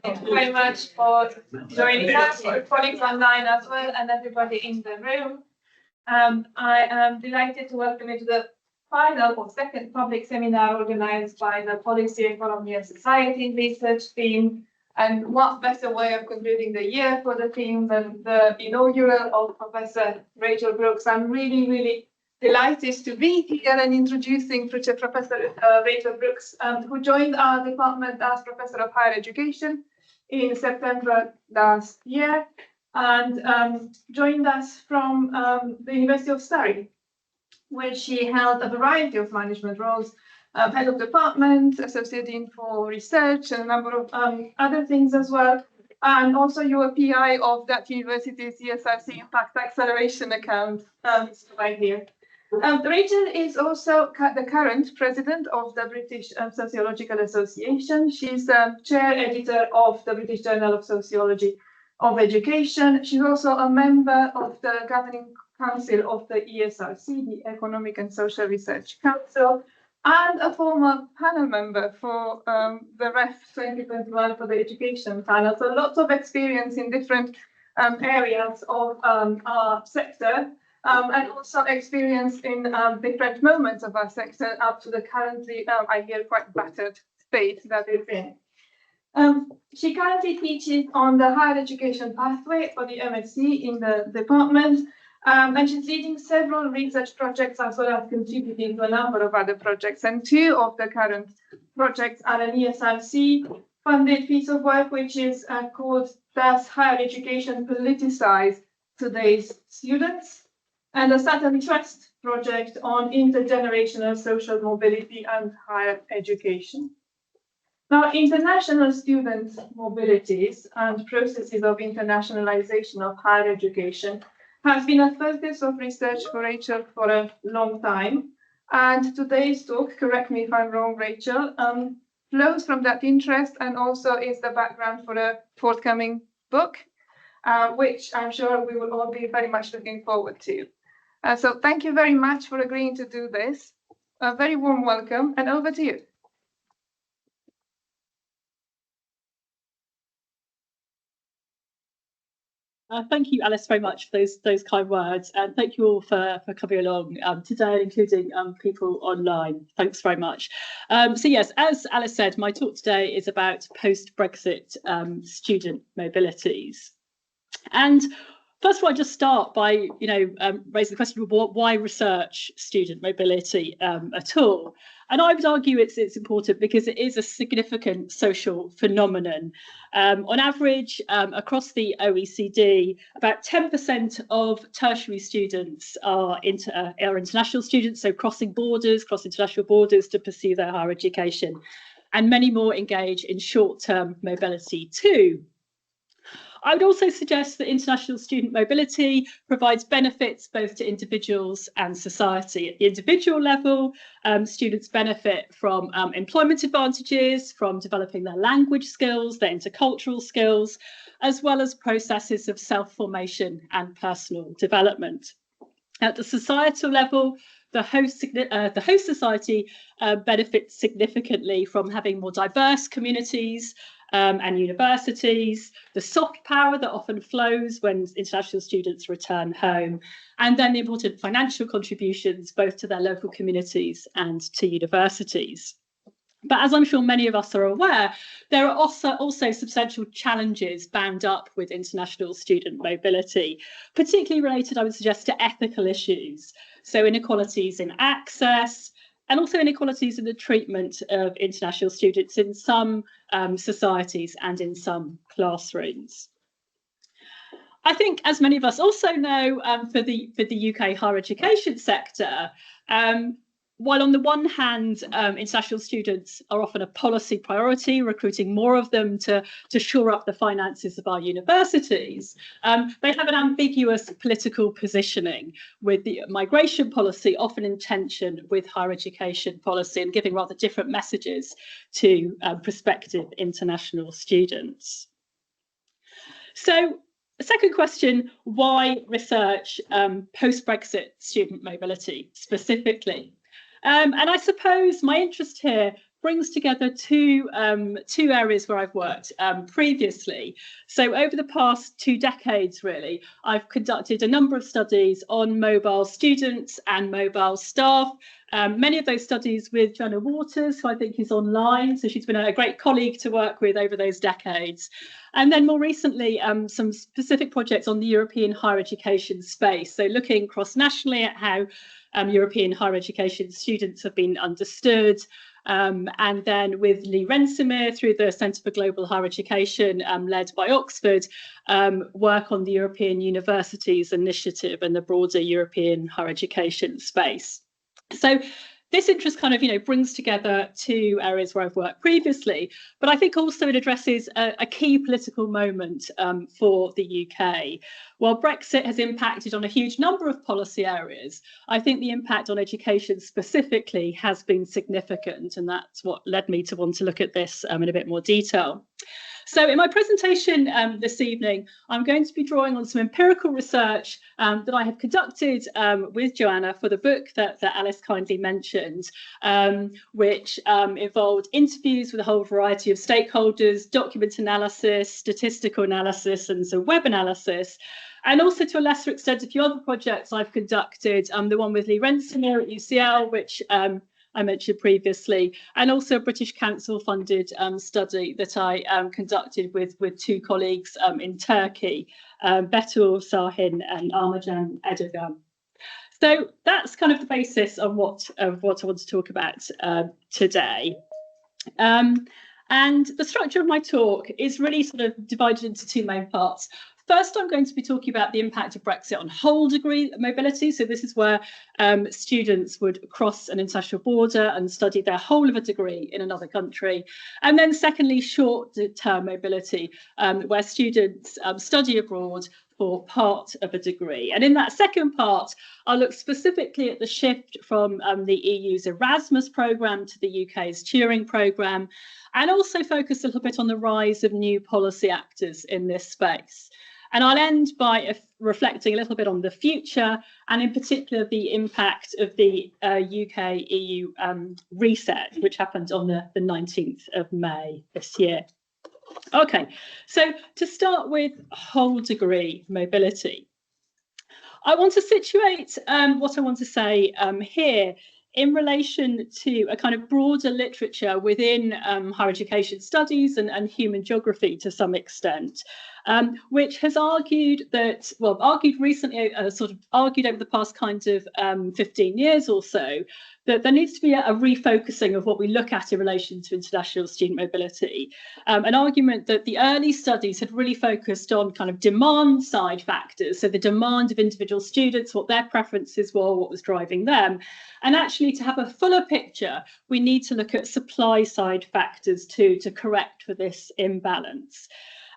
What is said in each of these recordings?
Thank you very much for joining us, for colleagues online as well, and everybody in the room. I am delighted to welcome you to the final or second public seminar organized by the Policy, Economy and Society research team. And what better way of concluding the year for the team than the inaugural of Professor Rachel Brooks. I'm really delighted to be here and introducing Professor Rachel Brooks, who joined our department as Professor of Higher Education in September last year, and joined us from the University of Surrey, where she held a variety of management roles, head of department, associate dean for research, and a number of other things as well. And also you were PI of that university's ESRC Impact Acceleration account right here. Rachel is also the current president of the British Sociological Association. She's chair editor of the British Journal of Sociology of Education. She's also a member of the governing council of the ESRC, the Economic and Social Research Council, and a former panel member for the REF 2021 for the education panel. So lots of experience in different areas of our sector. And also experience in different moments of our sector up to the currently, I hear, quite battered state that it's in. She currently teaches on the higher education pathway for the MSc in the department, and she's leading several research projects as well as contributing to a number of other projects. And two of the current projects are an ESRC funded piece of work, which is called Does Higher Education Politicize Today's Students? And a Saturn Trust project on intergenerational social mobility and higher education. Now, international student mobilities and processes of internationalization of higher education has been a focus of research for Rachel for a long time. And today's talk, correct me if I'm wrong, Rachel, flows from that interest and also is the background for a forthcoming book, which I'm sure we will all be very much looking forward to. So thank you very much for agreeing to do this. A very warm welcome, and over to you. Thank you, Alice, very much for those kind words, and thank you all for coming along today, including people online. Thanks very much. So yes, as Alice said, my talk today is about post-Brexit student mobilities. And first of all, I just start by, raising the question of why research student mobility at all. And I would argue it's important because it is a significant social phenomenon. On average, across the OECD, about 10% of tertiary students are international students, so crossing international borders to pursue their higher education. And many more engage in short-term mobility too. I would also suggest that international student mobility provides benefits both to individuals and society. At the individual level, students benefit from employment advantages, from developing their language skills, their intercultural skills, as well as processes of self-formation and personal development. At the societal level, the host society benefits significantly from having more diverse communities and universities, the soft power that often flows when international students return home, and then the important financial contributions both to their local communities and to universities. But as I'm sure many of us are aware, there are also substantial challenges bound up with international student mobility, particularly related, I would suggest, to ethical issues. So inequalities in access, and also inequalities in the treatment of international students in some societies and in some classrooms. I think, as many of us also know, for the UK higher education sector, while on the one hand, international students are often a policy priority, recruiting more of them to shore up the finances of our universities, they have an ambiguous political positioning, with the migration policy often in tension with higher education policy and giving rather different messages to prospective international students. So, the second question, why research post-Brexit student mobility specifically? And I suppose my interest here brings together two areas where I've worked previously. So over the past 2 decades, really, I've conducted a number of studies on mobile students and mobile staff. Many of those studies with Joanna Waters, who I think is online. So she's been a great colleague to work with over those decades. And then more recently, some specific projects on the European higher education space. So looking cross-nationally at how European higher education students have been understood. And then with Lee Rensimir through the Centre for Global Higher Education, led by Oxford, work on the European Universities Initiative and the broader European higher education space. So this interest kind of, brings together 2 areas where I've worked previously, but I think also it addresses a key political moment for the UK. While Brexit has impacted on a huge number of policy areas, I think the impact on education specifically has been significant, and that's what led me to want to look at this in a bit more detail. So in my presentation this evening, I'm going to be drawing on some empirical research that I have conducted with Joanna for the book that Alice kindly mentioned, which involved interviews with a whole variety of stakeholders, document analysis, statistical analysis, and some web analysis. And also, to a lesser extent, a few other projects I've conducted, the one with Lee Rensimir at UCL, which I mentioned previously, and also a British Council funded study that I conducted with 2 colleagues in Turkey, Betul Sahin and Armacan Erdogan. So that's kind of the basis of what I want to talk about today. And the structure of my talk is really sort of divided into 2 main parts. First, I'm going to be talking about the impact of Brexit on whole degree mobility. So this is where students would cross an international border and study their whole of a degree in another country. And then secondly, short-term mobility, where students study abroad for part of a degree. And in that second part, I'll look specifically at the shift from the EU's Erasmus programme to the UK's Turing programme, and also focus a little bit on the rise of new policy actors in this space. And I'll end by reflecting a little bit on the future, and in particular the impact of the UK-EU reset, which happened on the 19th of May this year. Okay, so to start with whole degree mobility, I want to situate what I want to say here in relation to a kind of broader literature within higher education studies and human geography to some extent, which has argued that, well, argued recently, sort of argued over the past kind of 15 years or so, that there needs to be a refocusing of what we look at in relation to international student mobility. An argument that the early studies had really focused on kind of demand side factors, so the demand of individual students, what their preferences were, what was driving them. And actually, to have a fuller picture, we need to look at supply side factors too, to correct for this imbalance.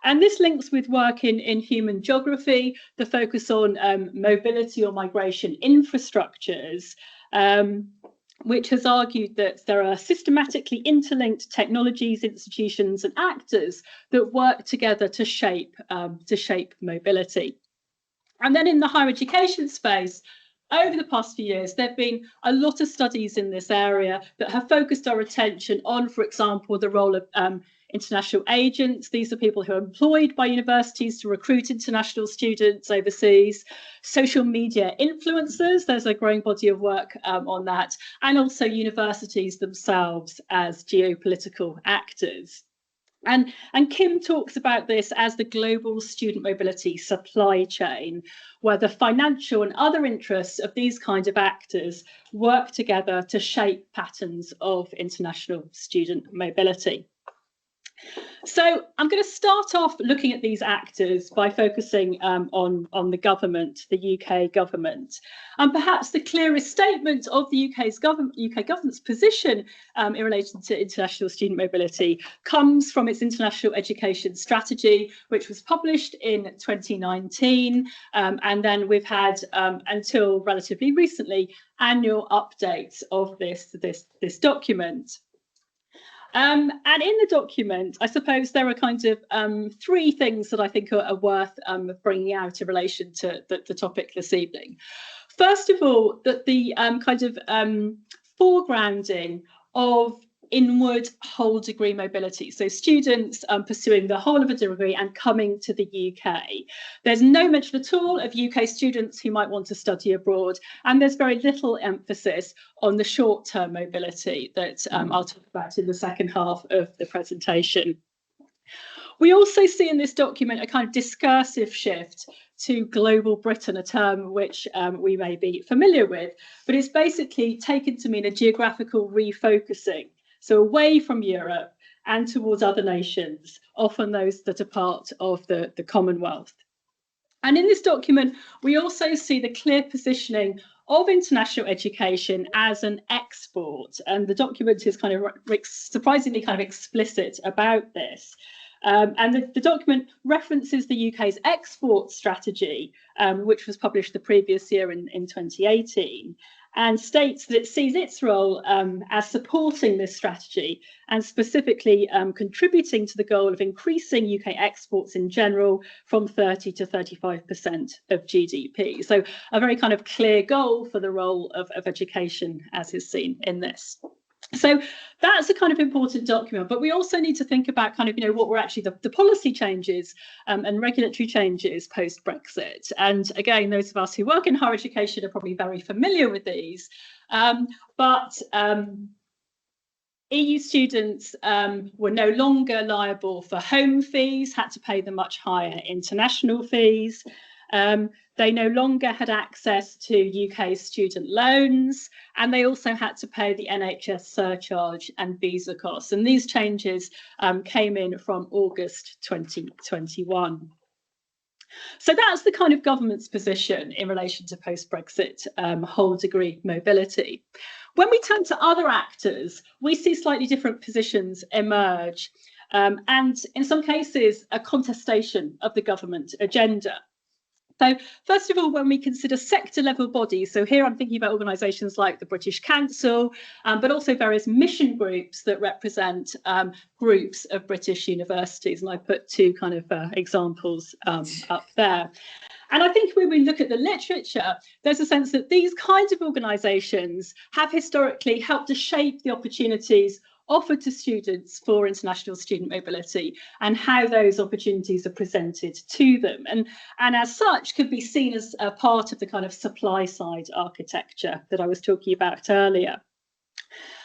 And this links with work in human geography, the focus on mobility or migration infrastructures, which has argued that there are systematically interlinked technologies, institutions, and actors that work together to shape mobility. And then in the higher education space, over the past few years, there have been a lot of studies in this area that have focused our attention on, for example, the role of international agents. These are people who are employed by universities to recruit international students overseas. Social media influencers, there's a growing body of work on that, and also universities themselves as geopolitical actors. And Kim talks about this as the global student mobility supply chain, where the financial and other interests of these kind of actors work together to shape patterns of international student mobility. So I'm going to start off looking at these actors by focusing on the government, the UK government. And perhaps the clearest statement of the UK government's position in relation to international student mobility comes from its international education strategy, which was published in 2019. And then we've had, until relatively recently, annual updates of this document. And in the document, I suppose there are kind of 3 things that I think are worth bringing out in relation to the topic this evening. First of all, that the kind of foregrounding of inward whole degree mobility. So students pursuing the whole of a degree and coming to the UK. There's no mention at all of UK students who might want to study abroad, and there's very little emphasis on the short-term mobility that I'll talk about in the second half of the presentation. We also see in this document a kind of discursive shift to global Britain, a term which we may be familiar with, but it's basically taken to mean a geographical refocusing, so away from Europe and towards other nations, often those that are part of the Commonwealth. And in this document, we also see the clear positioning of international education as an export, and the document is kind of surprisingly kind of explicit about this. And the document references the UK's export strategy, which was published the previous year in 2018, and states that it sees its role as supporting this strategy and specifically contributing to the goal of increasing UK exports in general from 30 to 35% of GDP. So a very kind of clear goal for the role of education as is seen in this. So that's a kind of important document, but we also need to think about kind of, you know, what were actually the policy changes and regulatory changes post-Brexit. And again, those of us who work in higher education are probably very familiar with these. But EU students were no longer liable for home fees, had to pay the much higher international fees. They no longer had access to UK student loans, and they also had to pay the NHS surcharge and visa costs. And these changes came in from August 2021. So that's the kind of government's position in relation to post-Brexit whole degree mobility. When we turn to other actors, we see slightly different positions emerge, and in some cases, a contestation of the government agenda. So first of all, when we consider sector level bodies, so here I'm thinking about organisations like the British Council, but also various mission groups that represent groups of British universities. And I put two kind of examples up there. And I think when we look at the literature, there's a sense that these kinds of organisations have historically helped to shape the opportunities offered to students for international student mobility and how those opportunities are presented to them. And as such could be seen as a part of the kind of supply side architecture that I was talking about earlier.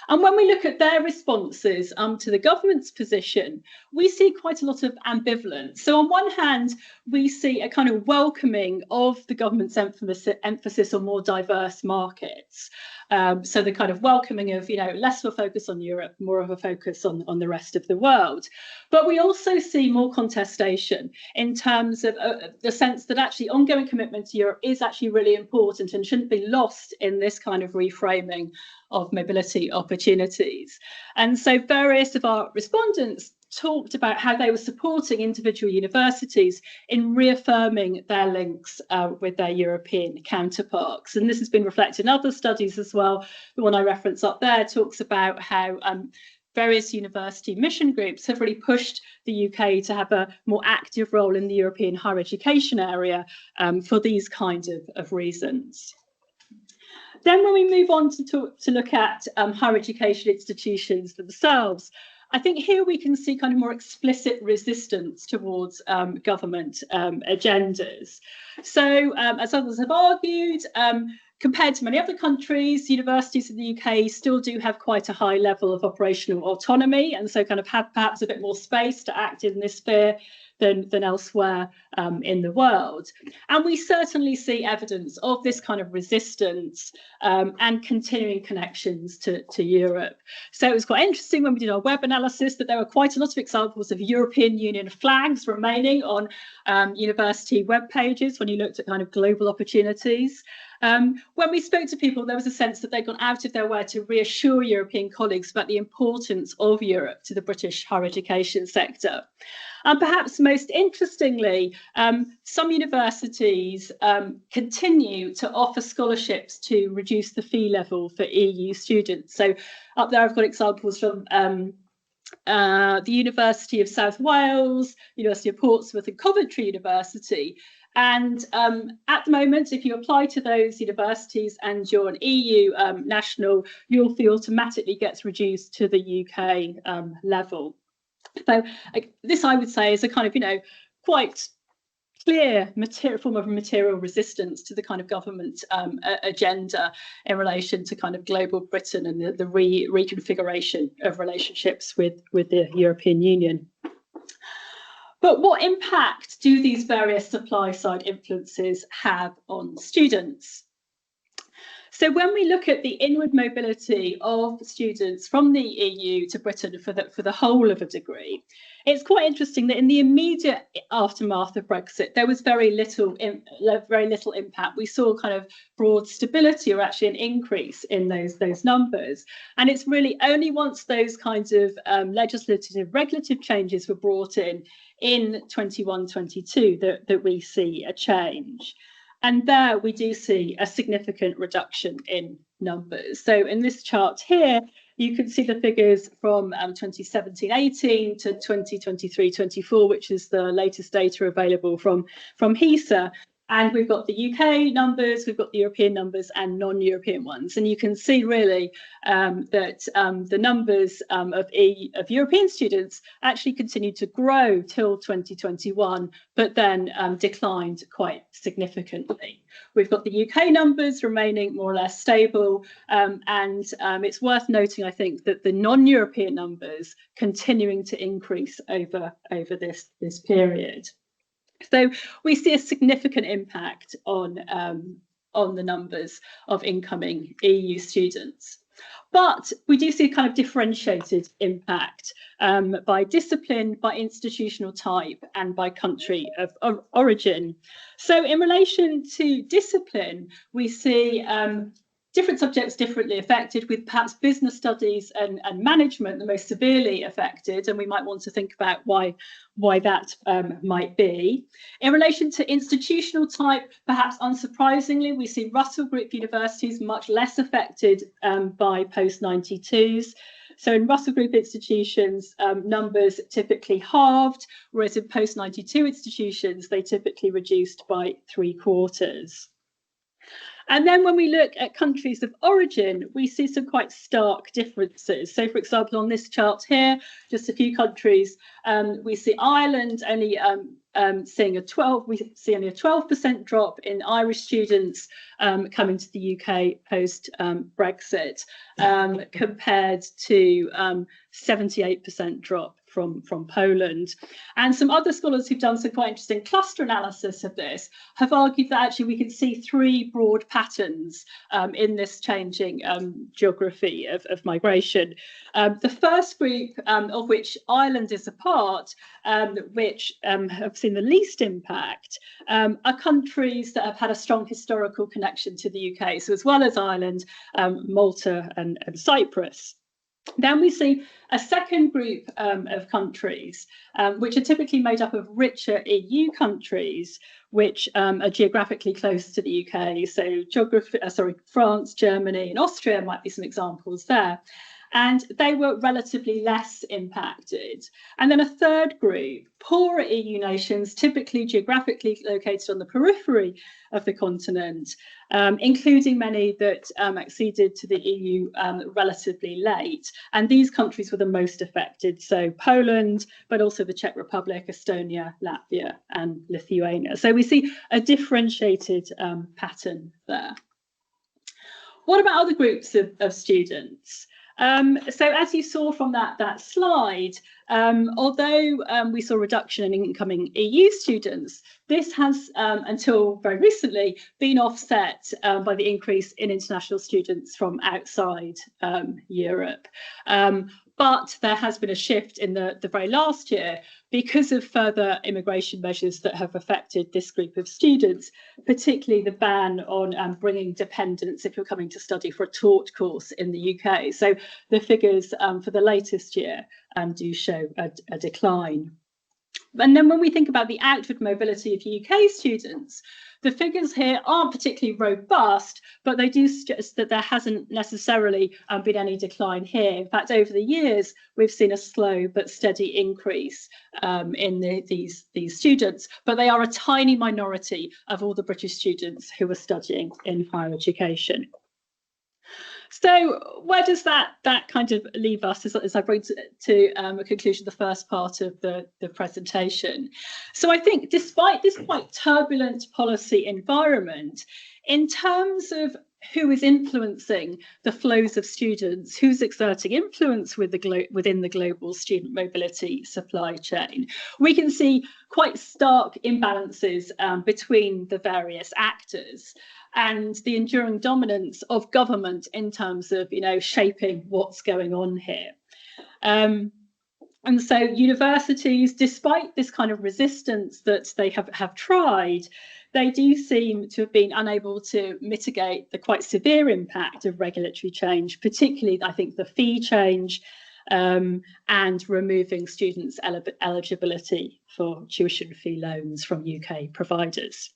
And when we look at their responses to the government's position, we see quite a lot of ambivalence. So on one hand, we see a kind of welcoming of the government's emphasis on more diverse markets. So the kind of welcoming of, you know, less of a focus on Europe, more of a focus on the rest of the world. But we also see more contestation in terms of the sense that actually ongoing commitment to Europe is actually really important and shouldn't be lost in this kind of reframing of mobility opportunities. And so various of our respondents talked about how they were supporting individual universities in reaffirming their links with their European counterparts. And this has been reflected in other studies as well. The one I reference up there talks about how various university mission groups have really pushed the UK to have a more active role in the European higher education area for these kinds of reasons. Then when we move on to look at higher education institutions themselves, I think here we can see kind of more explicit resistance towards government agendas. So as others have argued, compared to many other countries, universities in the UK still do have quite a high level of operational autonomy, and so kind of have perhaps a bit more space to act in this sphere than elsewhere in the world. And we certainly see evidence of this kind of resistance and continuing connections to Europe. So it was quite interesting when we did our web analysis that there were quite a lot of examples of European Union flags remaining on university web pages when you looked at kind of global opportunities. When we spoke to people, there was a sense that they'd gone out of their way to reassure European colleagues about the importance of Europe to the British higher education sector. And perhaps most interestingly, some universities continue to offer scholarships to reduce the fee level for EU students. So up there, I've got examples from the University of South Wales, University of Portsmouth and Coventry University. And at the moment, if you apply to those universities and you're an EU national, your fee automatically gets reduced to the UK level. So this, I would say, is a kind of, quite clear form of material resistance to the kind of government agenda in relation to kind of global Britain and the reconfiguration of relationships with the European Union. But what impact do these various supply side influences have on students? So when we look at the inward mobility of students from the EU to Britain for the whole of a degree, it's quite interesting that in the immediate aftermath of Brexit, there was very little impact. We saw kind of broad stability, or actually an increase in those numbers. And it's really only once those kinds of legislative, regulative changes were brought in 21-22 that we see a change. And there we do see a significant reduction in numbers. So in this chart here, you can see the figures from 2017-18 to 2023-24, which is the latest data available from HESA. And we've got the UK numbers, we've got the European numbers and non-European ones. And you can see really that the numbers of European students actually continued to grow till 2021, but then declined quite significantly. We've got the UK numbers remaining more or less stable. And it's worth noting, I think, that the non-European numbers continuing to increase over this period. So we see a significant impact on the numbers of incoming EU students. But we do see a kind of differentiated impact by discipline, by institutional type, and by country of origin. So in relation to discipline, we see different subjects differently affected, with perhaps business studies and management the most severely affected, and we might want to think about why that might be. In relation to institutional type, perhaps unsurprisingly, we see Russell Group universities much less affected by post-92s. So in Russell Group institutions, numbers typically halved, whereas in post-92 institutions, they typically reduced by 3/4. And then when we look at countries of origin, we see some quite stark differences. So, for example, on this chart here, just a few countries, we see Ireland only seeing only a 12% drop in Irish students coming to the UK post Brexit, compared to 78% drop from Poland. And some other scholars who've done some quite interesting cluster analysis of this have argued that actually we can see three broad patterns in this changing geography of migration. The first group, of which Ireland is a part, which have seen the least impact, are countries that have had a strong historical connection to the UK. So as well as Ireland, Malta and Cyprus. Then we see a second group of countries, which are typically made up of richer EU countries, which are geographically close to the UK. So France, Germany and Austria might be some examples there. And they were relatively less impacted. And then a third group, poorer EU nations, typically geographically located on the periphery of the continent, including many that acceded to the EU relatively late. And these countries were the most affected. So Poland, but also the Czech Republic, Estonia, Latvia and Lithuania. So we see a differentiated pattern there. What about other groups of students? So as you saw from that slide, although we saw a reduction in incoming EU students, this has, until very recently, been offset by the increase in international students from outside Europe. But there has been a shift in the very last year because of further immigration measures that have affected this group of students, particularly the ban on bringing dependents if you're coming to study for a taught course in the UK. So the figures for the latest year do show a decline. And then when we think about the outward mobility of UK students, the figures here aren't particularly robust, but they do suggest that there hasn't necessarily been any decline here. In fact, over the years, we've seen a slow but steady increase in these students, but they are a tiny minority of all the British students who are studying in higher education. So where does that kind of leave us as I bring to a conclusion the first part of the presentation? So I think despite this quite turbulent policy environment, in terms of who is influencing the flows of students, who's exerting influence within the global student mobility supply chain, we can see quite stark imbalances between the various actors, and the enduring dominance of government in terms of, shaping what's going on here. And so universities, despite this kind of resistance that they have tried, they do seem to have been unable to mitigate the quite severe impact of regulatory change, particularly, I think, the fee change and removing students' eligibility for tuition fee loans from UK providers.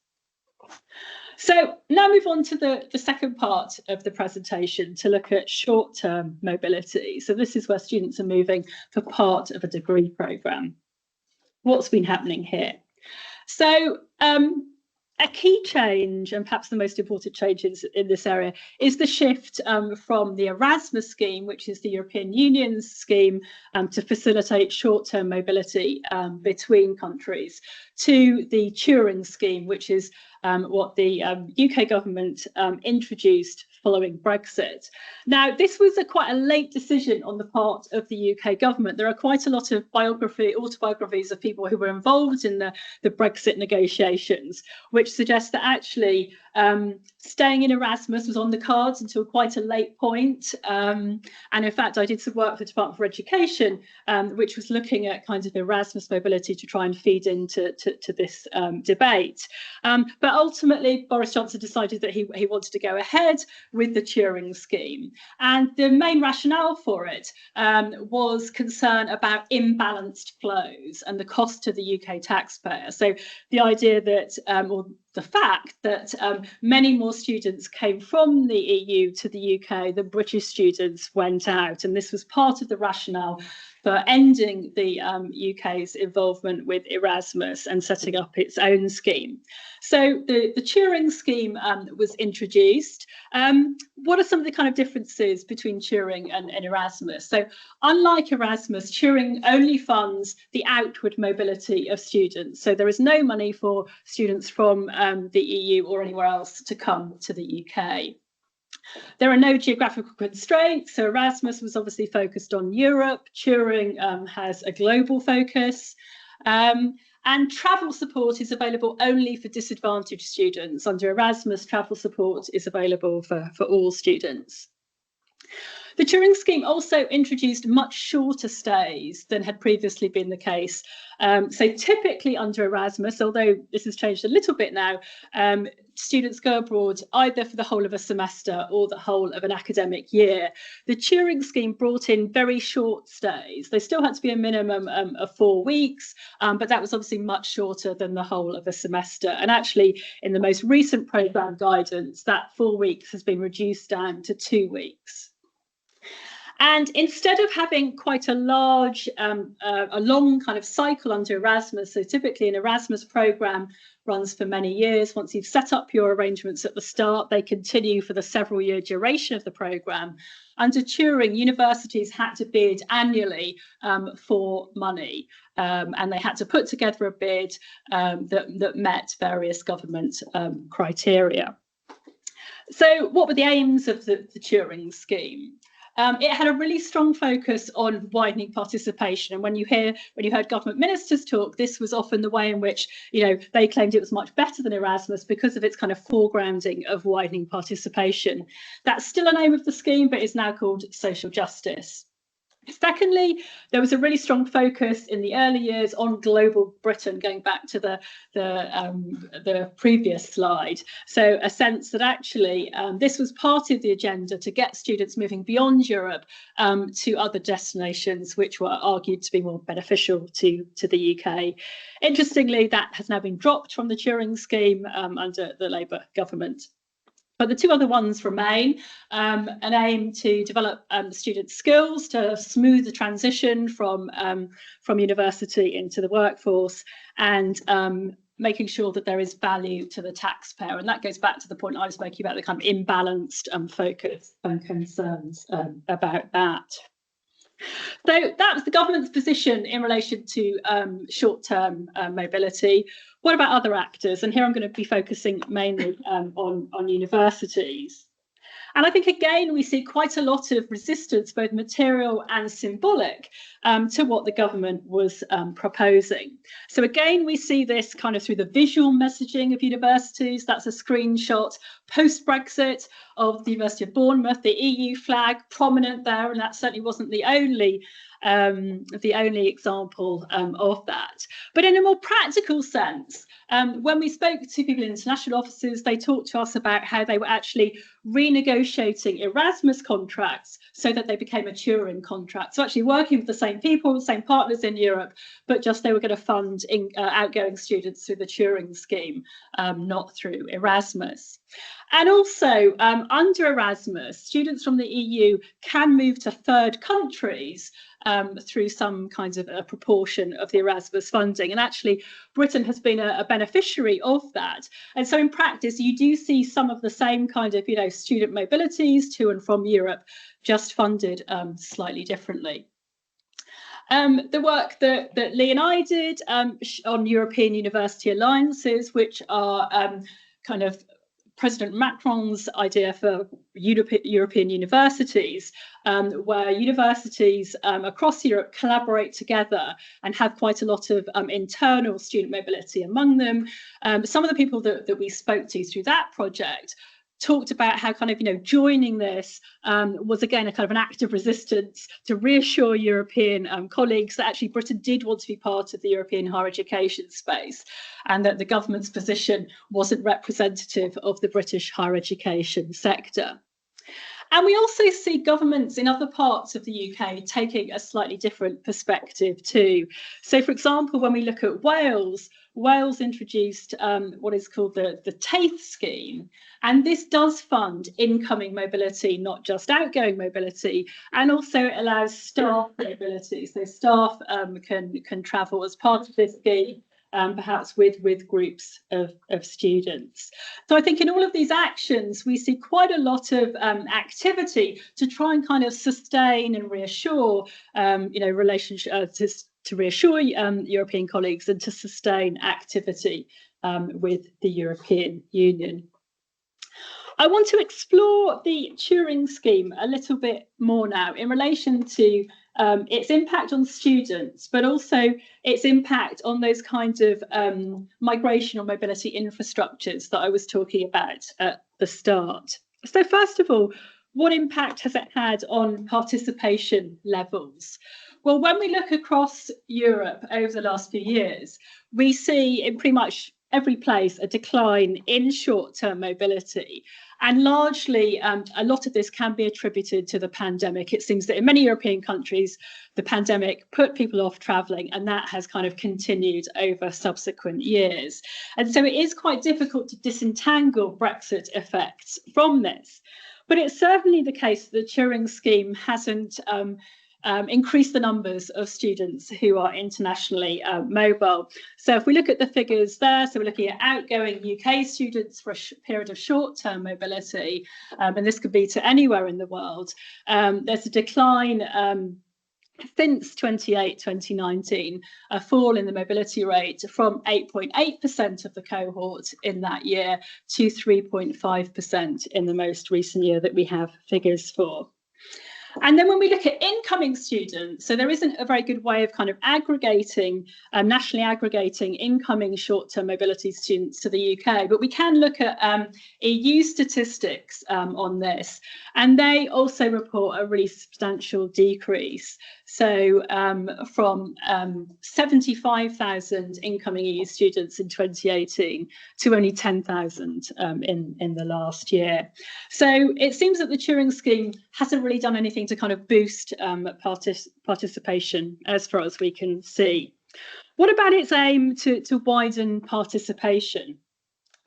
So now move on to the second part of the presentation to look at short-term mobility. So this is where students are moving for part of a degree programme. What's been happening here? So a key change, and perhaps the most important change in this area, is the shift from the Erasmus scheme, which is the European Union's scheme to facilitate short-term mobility between countries, to the Turing Scheme, which is what the UK government introduced following Brexit. Now, this was quite a late decision on the part of the UK government. There are quite a lot of autobiographies of people who were involved in the Brexit negotiations, which suggest that actually staying in Erasmus was on the cards until quite a late point. And in fact, I did some work for the Department for Education, which was looking at kind of Erasmus mobility to try and feed into this debate. But ultimately, Boris Johnson decided that he wanted to go ahead with the Turing Scheme. And the main rationale for it was concern about imbalanced flows and the cost to the UK taxpayer. So the idea that, or the fact that many more students came from the EU to the UK than British students went out. And this was part of the rationale for ending the UK's involvement with Erasmus and setting up its own scheme. So the Turing Scheme was introduced. What are some of the kind of differences between Turing and Erasmus? So unlike Erasmus, Turing only funds the outward mobility of students. So there is no money for students from the EU or anywhere else to come to the UK. There are no geographical constraints, so Erasmus was obviously focused on Europe. Turing has a global focus. And travel support is available only for disadvantaged students. Under Erasmus, travel support is available for all students. The Turing Scheme also introduced much shorter stays than had previously been the case. So typically under Erasmus, although this has changed a little bit now, students go abroad either for the whole of a semester or the whole of an academic year. The Turing Scheme brought in very short stays. They still had to be a minimum of 4 weeks, but that was obviously much shorter than the whole of a semester. And actually, in the most recent programme guidance, that 4 weeks has been reduced down to 2 weeks. And instead of having quite a large, a long kind of cycle under Erasmus, so typically an Erasmus programme runs for many years. Once you've set up your arrangements at the start, they continue for the several year duration of the programme. Under Turing, universities had to bid annually for money, and they had to put together a bid that met various government criteria. So what were the aims of the Turing Scheme? It had a really strong focus on widening participation, and when you heard government ministers talk, this was often the way in which they claimed it was much better than Erasmus because of its kind of foregrounding of widening participation. That's still a name of the scheme, but is now called social justice. Secondly, there was a really strong focus in the early years on global Britain, going back to the previous slide. So a sense that actually this was part of the agenda to get students moving beyond Europe to other destinations, which were argued to be more beneficial to the UK. Interestingly, that has now been dropped from the Turing Scheme under the Labour government. But the two other ones remain, an aim to develop student skills to smooth the transition from university into the workforce, and making sure that there is value to the taxpayer. And that goes back to the point I was making about the kind of imbalanced focus and concerns about that. So that was the government's position in relation to short-term mobility. What about other actors? And here I'm going to be focusing mainly on universities. And I think, again, we see quite a lot of resistance, both material and symbolic, to what the government was proposing. So again, we see this kind of through the visual messaging of universities. That's a screenshot post-Brexit of the University of Bournemouth, the EU flag prominent there, and that certainly wasn't the only example of that. But in a more practical sense, when we spoke to people in international offices, they talked to us about how they were actually renegotiating Erasmus contracts so that they became a Turing contract. So actually working with the same people, the same partners in Europe, but just they were going to fund outgoing students through the Turing Scheme, not through Erasmus. And also, under Erasmus, students from the EU can move to third countries through some kinds of a proportion of the Erasmus funding. And actually, Britain has been a beneficiary of that. And so in practice, you do see some of the same kind of, student mobilities to and from Europe, just funded slightly differently. The work that Lee and I did on European university alliances, which are kind of President Macron's idea for European universities, where universities across Europe collaborate together and have quite a lot of internal student mobility among them. Some of the people that we spoke to through that project talked about how kind of, joining this was again a kind of an act of resistance to reassure European colleagues that actually Britain did want to be part of the European higher education space, and that the government's position wasn't representative of the British higher education sector. And we also see governments in other parts of the UK taking a slightly different perspective too. So, for example, when we look at Wales, Wales introduced what is called the TAFE scheme. And this does fund incoming mobility, not just outgoing mobility, and also it allows staff mobility. So staff can travel as part of this scheme, perhaps with groups of students. So I think in all of these actions, we see quite a lot of activity to try and kind of sustain and reassure, to reassure European colleagues and to sustain activity with the European Union. I want to explore the Turing Scheme a little bit more now in relation to its impact on students, but also its impact on those kinds of migration or mobility infrastructures that I was talking about at the start. So first of all, what impact has it had on participation levels? Well, when we look across Europe over the last few years, we see in pretty much every place a decline in short-term mobility. And largely, a lot of this can be attributed to the pandemic. It seems that in many European countries, the pandemic put people off travelling, and that has kind of continued over subsequent years. And so it is quite difficult to disentangle Brexit effects from this. But it's certainly the case that the Turing Scheme hasn't increase the numbers of students who are internationally mobile. So if we look at the figures there, so we're looking at outgoing UK students for a period of short-term mobility, and this could be to anywhere in the world. There's a decline since 2019, a fall in the mobility rate from 8.8% of the cohort in that year to 3.5% in the most recent year that we have figures for. And then when we look at incoming students, so there isn't a very good way of kind of aggregating, nationally aggregating incoming short-term mobility students to the UK, but we can look at EU statistics on this, and they also report a really substantial decrease. So from 75,000 incoming EU students in 2018 to only 10,000 in the last year. So it seems that the Turing Scheme hasn't really done anything to kind of boost participation as far as we can see. What about its aim to widen participation?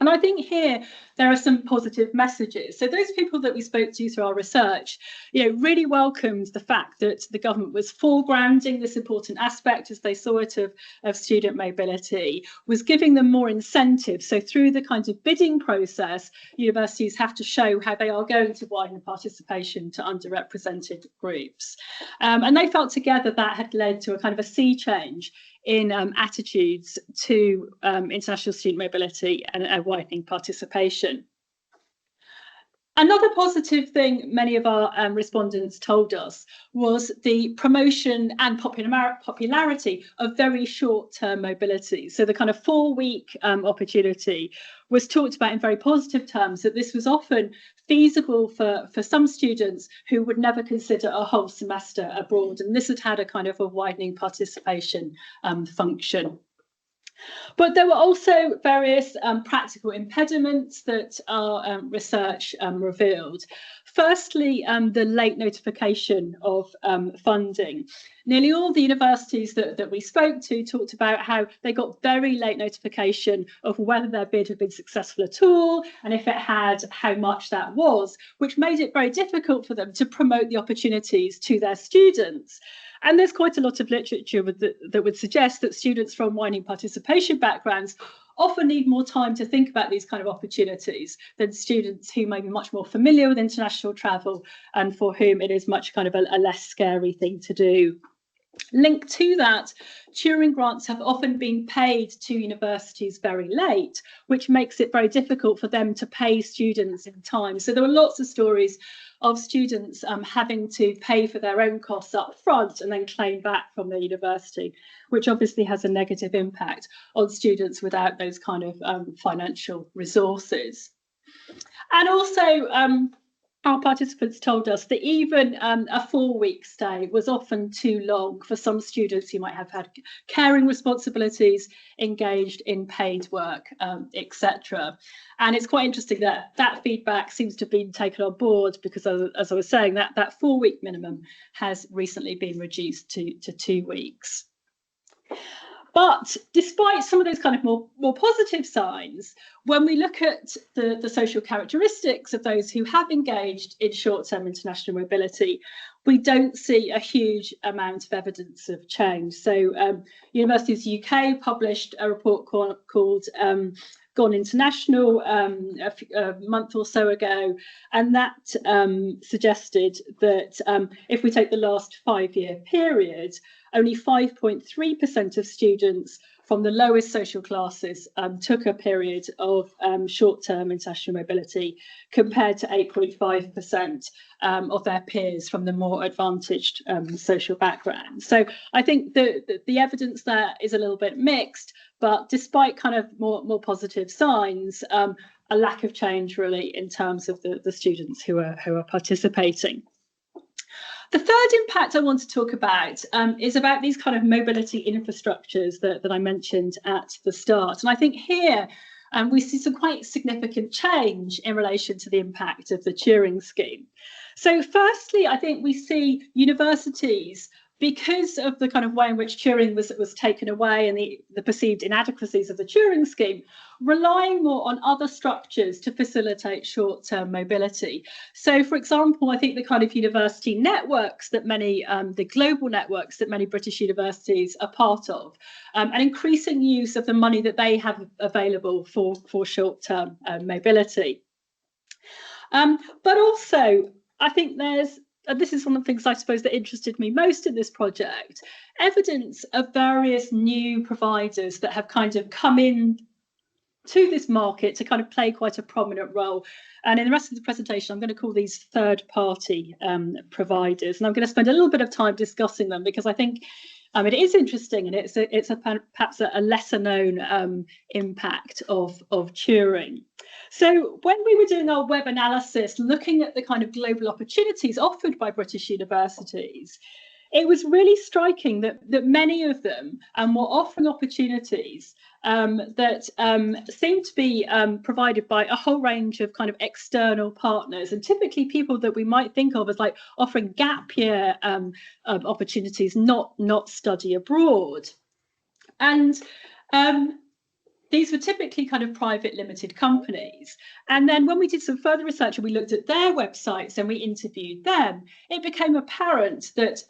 And I think here there are some positive messages. So those people that we spoke to through our research, really welcomed the fact that the government was foregrounding this important aspect as they saw it of student mobility, was giving them more incentives. So through the kind of bidding process, universities have to show how they are going to widen participation to underrepresented groups. And they felt together that had led to a kind of a sea change in attitudes to international student mobility and widening participation. Another positive thing many of our respondents told us was the promotion and popularity of very short-term mobility. So the kind of 4-week opportunity was talked about in very positive terms, that this was often feasible for some students who would never consider a whole semester abroad. And this had a kind of a widening participation function. But there were also various practical impediments that our research revealed. Firstly, the late notification of funding. Nearly all the universities that we spoke to talked about how they got very late notification of whether their bid had been successful at all, and if it had, how much that was, which made it very difficult for them to promote the opportunities to their students. And there's quite a lot of literature that would suggest that students from widening participation backgrounds often need more time to think about these kind of opportunities than students who may be much more familiar with international travel and for whom it is much kind of a less scary thing to do. Linked to that, Turing grants have often been paid to universities very late, which makes it very difficult for them to pay students in time. So there were lots of stories of students having to pay for their own costs up front and then claim back from the university, which obviously has a negative impact on students without those kind of financial resources. And also, our participants told us that even a 4-week stay was often too long for some students who might have had caring responsibilities, engaged in paid work, etc. And it's quite interesting that that feedback seems to have been taken on board because, as I was saying, that 4-week minimum has recently been reduced to 2 weeks. But despite some of those kind of more positive signs, when we look at the social characteristics of those who have engaged in short-term international mobility, we don't see a huge amount of evidence of change. So Universities UK published a report called Gone International a month or so ago, and that suggested that if we take the last 5-year period, only 5.3% of students from the lowest social classes took a period of short-term international mobility, compared to 8.5% of their peers from the more advantaged social background. So I think the evidence there is a little bit mixed, but despite kind of more positive signs, a lack of change really in terms of the students who are participating. The third impact I want to talk about is about these kind of mobility infrastructures that I mentioned at the start. And I think here we see some quite significant change in relation to the impact of the Turing Scheme. So firstly, I think we see universities, because of the kind of way in which Turing was taken away and the perceived inadequacies of the Turing Scheme, relying more on other structures to facilitate short-term mobility. So, for example, I think the kind of university networks that many, the global networks that many British universities are part of, and increasing use of the money that they have available for short-term mobility. But also, I think and this is one of the things I suppose that interested me most in this project, evidence of various new providers that have kind of come in to this market to kind of play quite a prominent role. And in the rest of the presentation, I'm going to call these third-party providers. And I'm going to spend a little bit of time discussing them because I think it is interesting, and it's perhaps a lesser known impact of Turing. So when we were doing our web analysis, looking at the kind of global opportunities offered by British universities, it was really striking that many of them were offering opportunities that seemed to be provided by a whole range of kind of external partners, and typically people that we might think of as like offering gap year opportunities, not study abroad. And these were typically kind of private limited companies. And then when we did some further research and we looked at their websites and we interviewed them, it became apparent that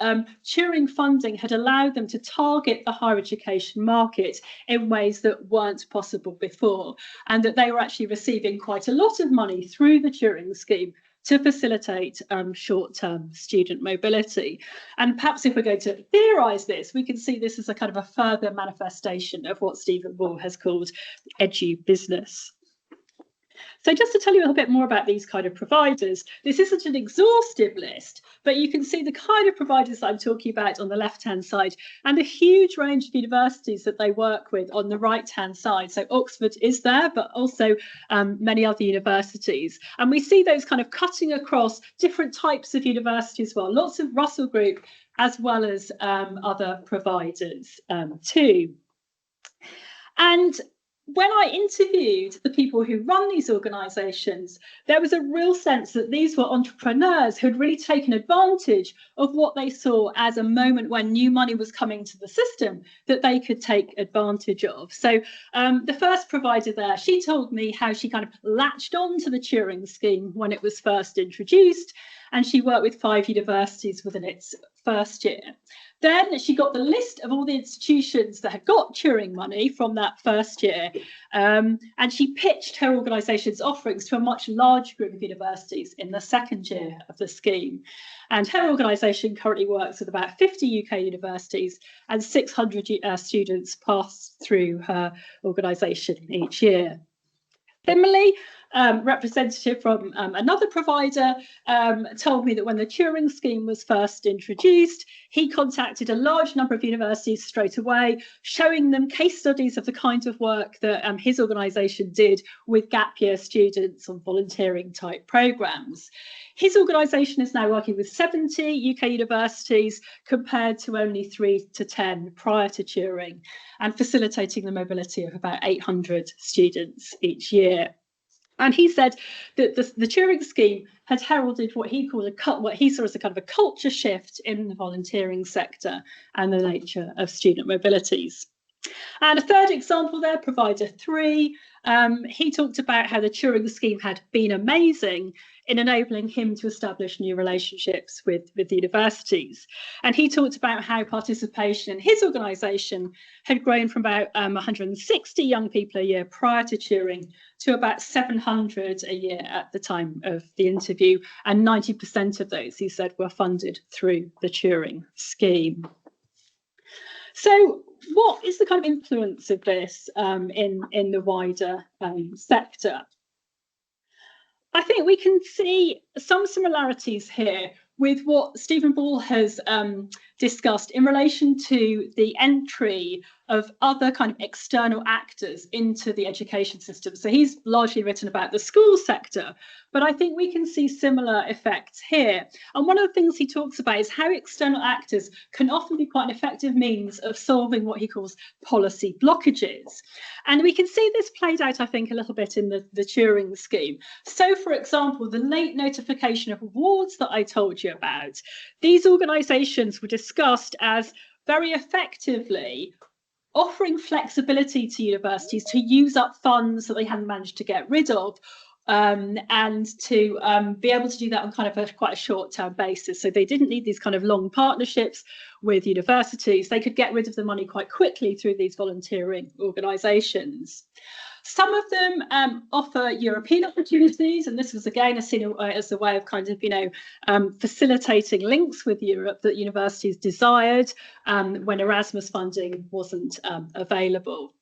Turing funding had allowed them to target the higher education market in ways that weren't possible before, and that they were actually receiving quite a lot of money through the Turing Scheme to facilitate short-term student mobility. And perhaps if we're going to theorise this, we can see this as a kind of a further manifestation of what Stephen Ball has called edu-business. So just to tell you a little bit more about these kind of providers, this isn't an exhaustive list, but you can see the kind of providers that I'm talking about on the left-hand side and the huge range of universities that they work with on the right-hand side. So Oxford is there, but also many other universities. And we see those kind of cutting across different types of universities as well, lots of Russell Group as well as other providers too. And when I interviewed the people who run these organisations, there was a real sense that these were entrepreneurs who had really taken advantage of what they saw as a moment when new money was coming to the system that they could take advantage of. So the first provider there, she told me how she kind of latched on to the Turing Scheme when it was first introduced, and she worked with 5 universities within its first year. Then she got the list of all the institutions that had got Turing money from that first year, and she pitched her organisation's offerings to a much larger group of universities in the second year of the scheme. And her organisation currently works with about 50 UK universities, and 600 students pass through her organisation each year. Similarly, representative from another provider told me that when the Turing Scheme was first introduced, he contacted a large number of universities straight away, showing them case studies of the kind of work that his organisation did with gap year students on volunteering type programmes. His organisation is now working with 70 UK universities compared to only 3 to 10 prior to Turing, and facilitating the mobility of about 800 students each year. And he said that the Turing Scheme had heralded what he called what he saw as a kind of a culture shift in the volunteering sector and the nature of student mobilities. And a third example there, provider 3, he talked about how the Turing Scheme had been amazing in enabling him to establish new relationships with universities. And he talked about how participation in his organisation had grown from about 160 young people a year prior to Turing to about 700 a year at the time of the interview. And 90% of those, he said, were funded through the Turing Scheme. So what is the kind of influence of this in the wider sector? I think we can see some similarities here with what Stephen Ball has discussed in relation to the entry of other kind of external actors into the education system. So he's largely written about the school sector, but I think we can see similar effects here. And one of the things he talks about is how external actors can often be quite an effective means of solving what he calls policy blockages. And we can see this played out, I think, a little bit in the Turing Scheme. So, for example, the late notification of awards that I told you about, these organisations were discussed as very effectively offering flexibility to universities to use up funds that they hadn't managed to get rid of, and to be able to do that on kind of quite a short-term basis. So they didn't need these kind of long partnerships with universities. They could get rid of the money quite quickly through these volunteering organisations. Some of them offer European opportunities, and this was again seen as a way of kind of, facilitating links with Europe that universities desired when Erasmus funding wasn't available.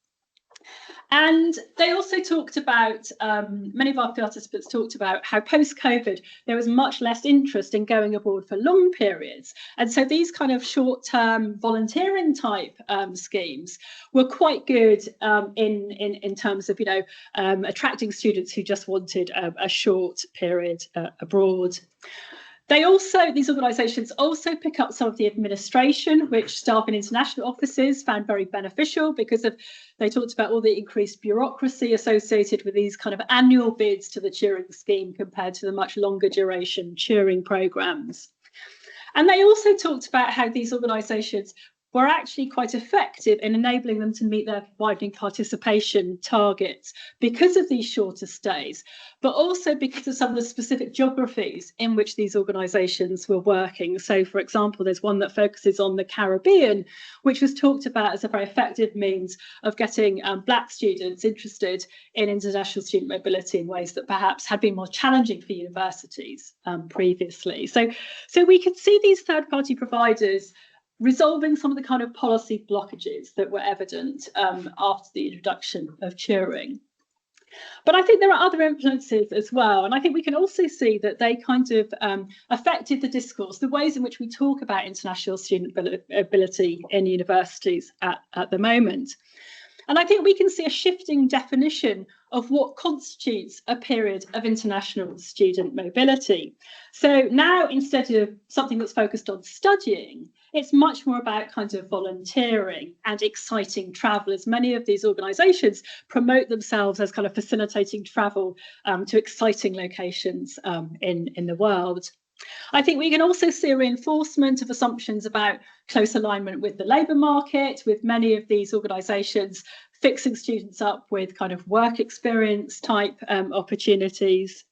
And they also talked about, many of our participants talked about how post-COVID there was much less interest in going abroad for long periods. And so these kind of short-term volunteering type schemes were quite good in terms of, attracting students who just wanted a short period abroad. These organisations also pick up some of the administration, which staff in international offices found very beneficial because they talked about all the increased bureaucracy associated with these kind of annual bids to the Turing Scheme compared to the much longer duration Turing programmes. And they also talked about how these organisations were actually quite effective in enabling them to meet their widening participation targets because of these shorter stays, but also because of some of the specific geographies in which these organisations were working. So, for example, there's one that focuses on the Caribbean, which was talked about as a very effective means of getting Black students interested in international student mobility in ways that perhaps had been more challenging for universities previously. So we could see these third-party providers resolving some of the kind of policy blockages that were evident after the introduction of Turing. But I think there are other influences as well. And I think we can also see that they kind of affected the discourse, the ways in which we talk about international student mobility in universities at the moment. And I think we can see a shifting definition of what constitutes a period of international student mobility. So now, instead of something that's focused on studying, it's much more about kind of volunteering and exciting travel, as many of these organisations promote themselves as kind of facilitating travel to exciting locations in the world. I think we can also see a reinforcement of assumptions about close alignment with the labour market, with many of these organisations fixing students up with kind of work experience type opportunities.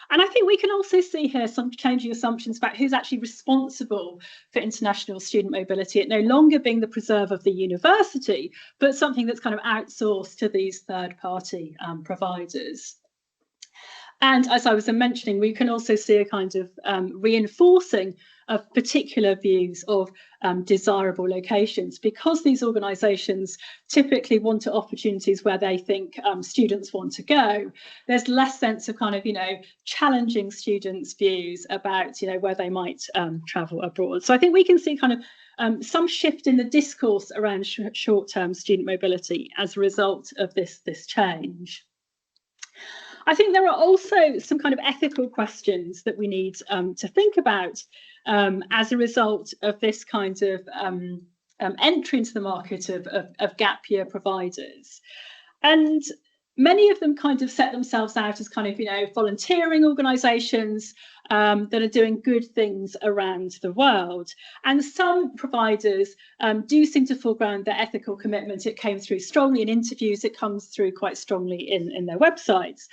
And I think we can also see here some changing assumptions about who's actually responsible for international student mobility, it no longer being the preserve of the university, but something that's kind of outsourced to these third-party providers. And as I was mentioning, we can also see a kind of reinforcing of particular views of desirable locations, because these organisations typically want opportunities where they think students want to go. There's less sense of kind of, challenging students' views about, where they might travel abroad. So I think we can see kind of some shift in the discourse around short-term student mobility as a result of this change. I think there are also some kind of ethical questions that we need to think about as a result of this kind of entry into the market of gap year providers. And many of them kind of set themselves out as kind of, volunteering organisations that are doing good things around the world. And some providers do seem to foreground their ethical commitment. It came through strongly in interviews, it comes through quite strongly in their websites.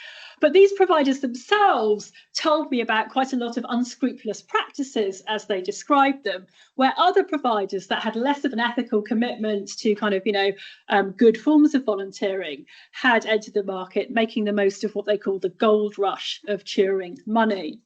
But these providers themselves told me about quite a lot of unscrupulous practices, as they described them, where other providers that had less of an ethical commitment to kind of, good forms of volunteering had entered the market, making the most of what they call the gold rush of Turing money.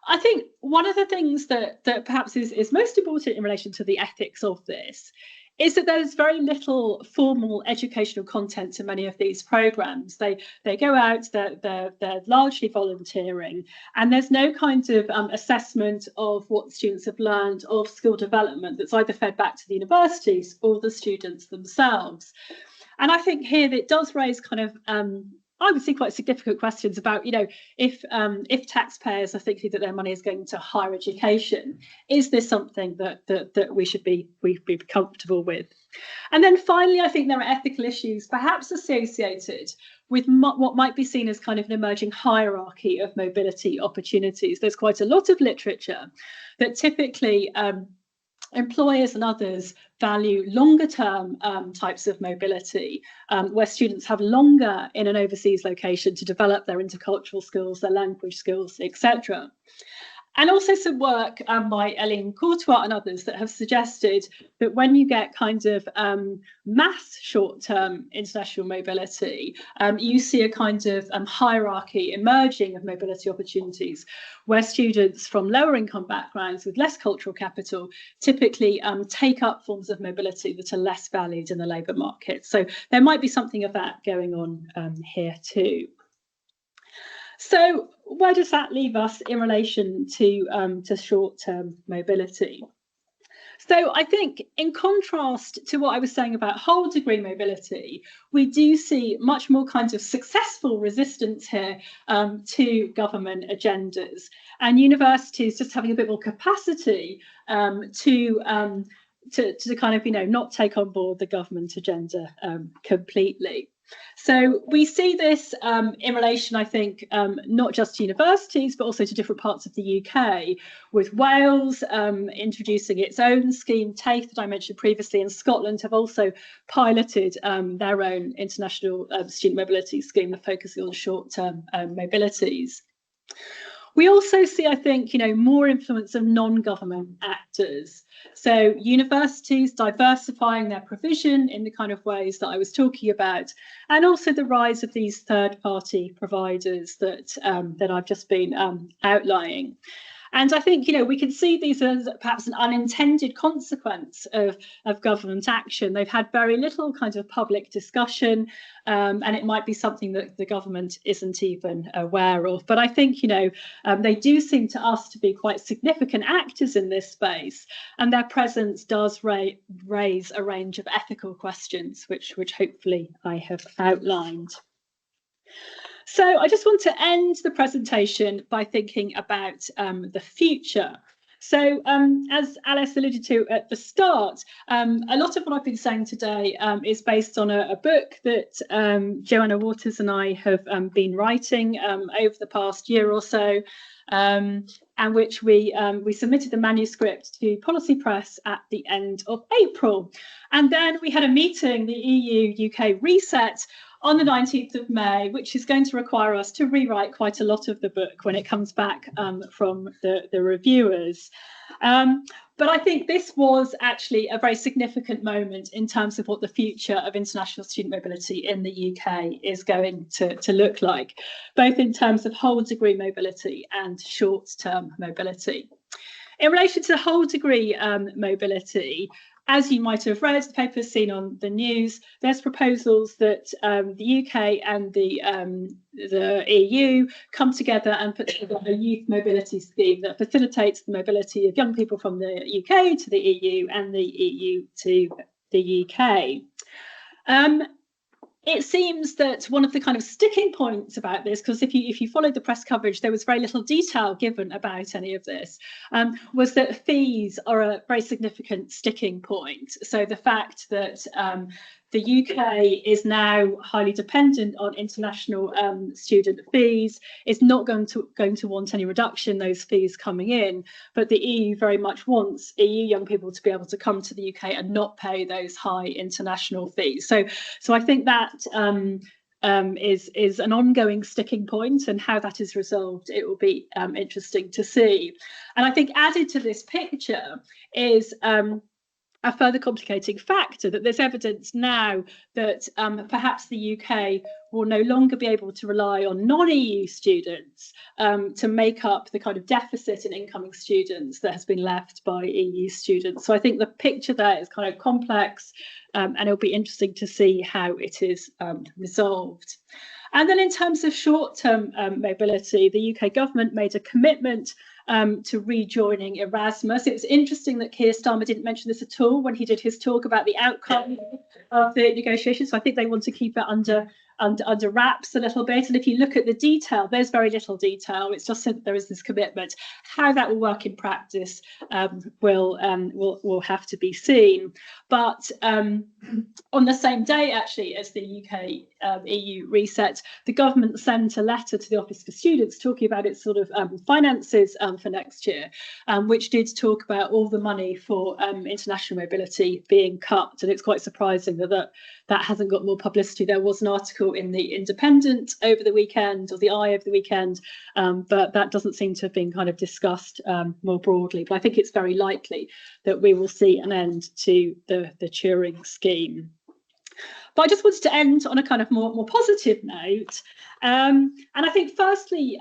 I think one of the things that perhaps is most important in relation to the ethics of this is that there's very little formal educational content to many of these programmes. They go out, they're largely volunteering, and there's no kind of assessment of what students have learned of skill development that's either fed back to the universities or the students themselves. And I think here that it does raise kind of I would see quite significant questions about, if taxpayers are thinking that their money is going to higher education, is this something that we should be comfortable with? And then finally, I think there are ethical issues perhaps associated with what might be seen as kind of an emerging hierarchy of mobility opportunities. There's quite a lot of literature that typically employers and others value longer term types of mobility, where students have longer in an overseas location to develop their intercultural skills, their language skills, etc. And also some work by Eileen Courtois and others that have suggested that when you get kind of mass short-term international mobility, you see a kind of hierarchy emerging of mobility opportunities, where students from lower income backgrounds with less cultural capital typically take up forms of mobility that are less valued in the labour market. So there might be something of that going on here too. So where does that leave us in relation to short-term mobility? So I think in contrast to what I was saying about whole degree mobility, we do see much more kinds of successful resistance here to government agendas, and universities just having a bit more capacity to kind of, not take on board the government agenda completely. So we see this in relation, I think, not just to universities, but also to different parts of the UK, with Wales introducing its own scheme, TAFE, that I mentioned previously, and Scotland have also piloted their own international student mobility scheme, focusing on short-term mobilities. We also see, I think, more influence of non-government actors. So universities diversifying their provision in the kind of ways that I was talking about, and also the rise of these third-party providers that I've just been outlining. And I think, we can see these as perhaps an unintended consequence of government action. They've had very little kind of public discussion, and it might be something that the government isn't even aware of. But I think, they do seem to us to be quite significant actors in this space, and their presence does raise a range of ethical questions, which hopefully I have outlined. So I just want to end the presentation by thinking about the future. So as Alice alluded to at the start, a lot of what I've been saying today is based on a book that Joanna Waters and I have been writing over the past year or so, and which we submitted the manuscript to Policy Press at the end of April. And then we had a meeting, the EU-UK reset, on the 19th of May, which is going to require us to rewrite quite a lot of the book when it comes back from the reviewers. But I think this was actually a very significant moment in terms of what the future of international student mobility in the UK is going to look like, both in terms of whole degree mobility and short-term mobility. In relation to whole degree mobility, as you might have read, the paper's seen on the news, there's proposals that the UK and the EU come together and put together a youth mobility scheme that facilitates the mobility of young people from the UK to the EU and the EU to the UK. It seems that one of the kind of sticking points about this, because if you followed the press coverage, there was very little detail given about any of this, was that fees are a very significant sticking point. So the fact that the UK is now highly dependent on international student fees, is not going to want any reduction in those fees coming in, but the EU very much wants EU young people to be able to come to the UK and not pay those high international fees. So I think that is an ongoing sticking point, and how that is resolved, it will be interesting to see. And I think added to this picture is a further complicating factor, that there's evidence now that perhaps the UK will no longer be able to rely on non-EU students to make up the kind of deficit in incoming students that has been left by EU students. So I think the picture there is kind of complex, and it'll be interesting to see how it is resolved. And then in terms of short-term mobility, the UK government made a commitment to rejoining Erasmus. It was interesting that Keir Starmer didn't mention this at all when he did his talk about the outcome of the negotiations. So I think they want to keep it under wraps a little bit. And if you look at the detail, there's very little detail. It's just said that there is this commitment. How that will work in practice will have to be seen. But on the same day, actually, as the UK EU reset, the government sent a letter to the Office for Students talking about its sort of finances for next year, which did talk about all the money for international mobility being cut. And it's quite surprising that hasn't got more publicity. There was an article in the Independent over the weekend, or the Eye over the weekend, but that doesn't seem to have been kind of discussed more broadly. But I think it's very likely that we will see an end to the Turing Scheme. But I just wanted to end on a kind of more positive note. And I think firstly,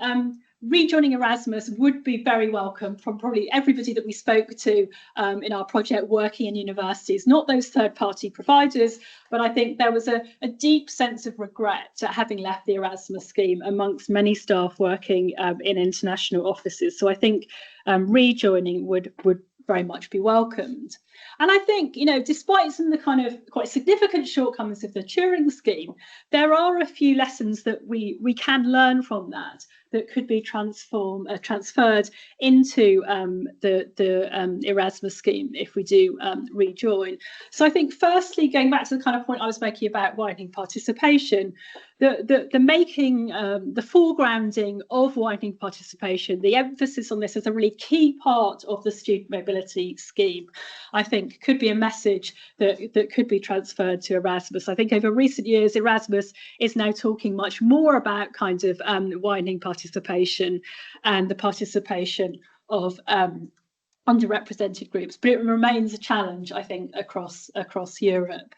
rejoining Erasmus would be very welcome from probably everybody that we spoke to in our project working in universities, not those third-party providers, but I think there was a deep sense of regret at having left the Erasmus scheme amongst many staff working in international offices. So I think rejoining would very much be welcomed. And I think, you know, despite some of the kind of quite significant shortcomings of the Turing Scheme, there are a few lessons that we can learn from that could be transferred into the Erasmus scheme if we do rejoin. So I think, firstly, going back to the kind of point I was making about widening participation, the foregrounding of widening participation, the emphasis on this as a really key part of the student mobility scheme, I think could be a message that could be transferred to Erasmus. I think over recent years, Erasmus is now talking much more about kind of widening participation and the participation of underrepresented groups, but it remains a challenge, I think, across Europe.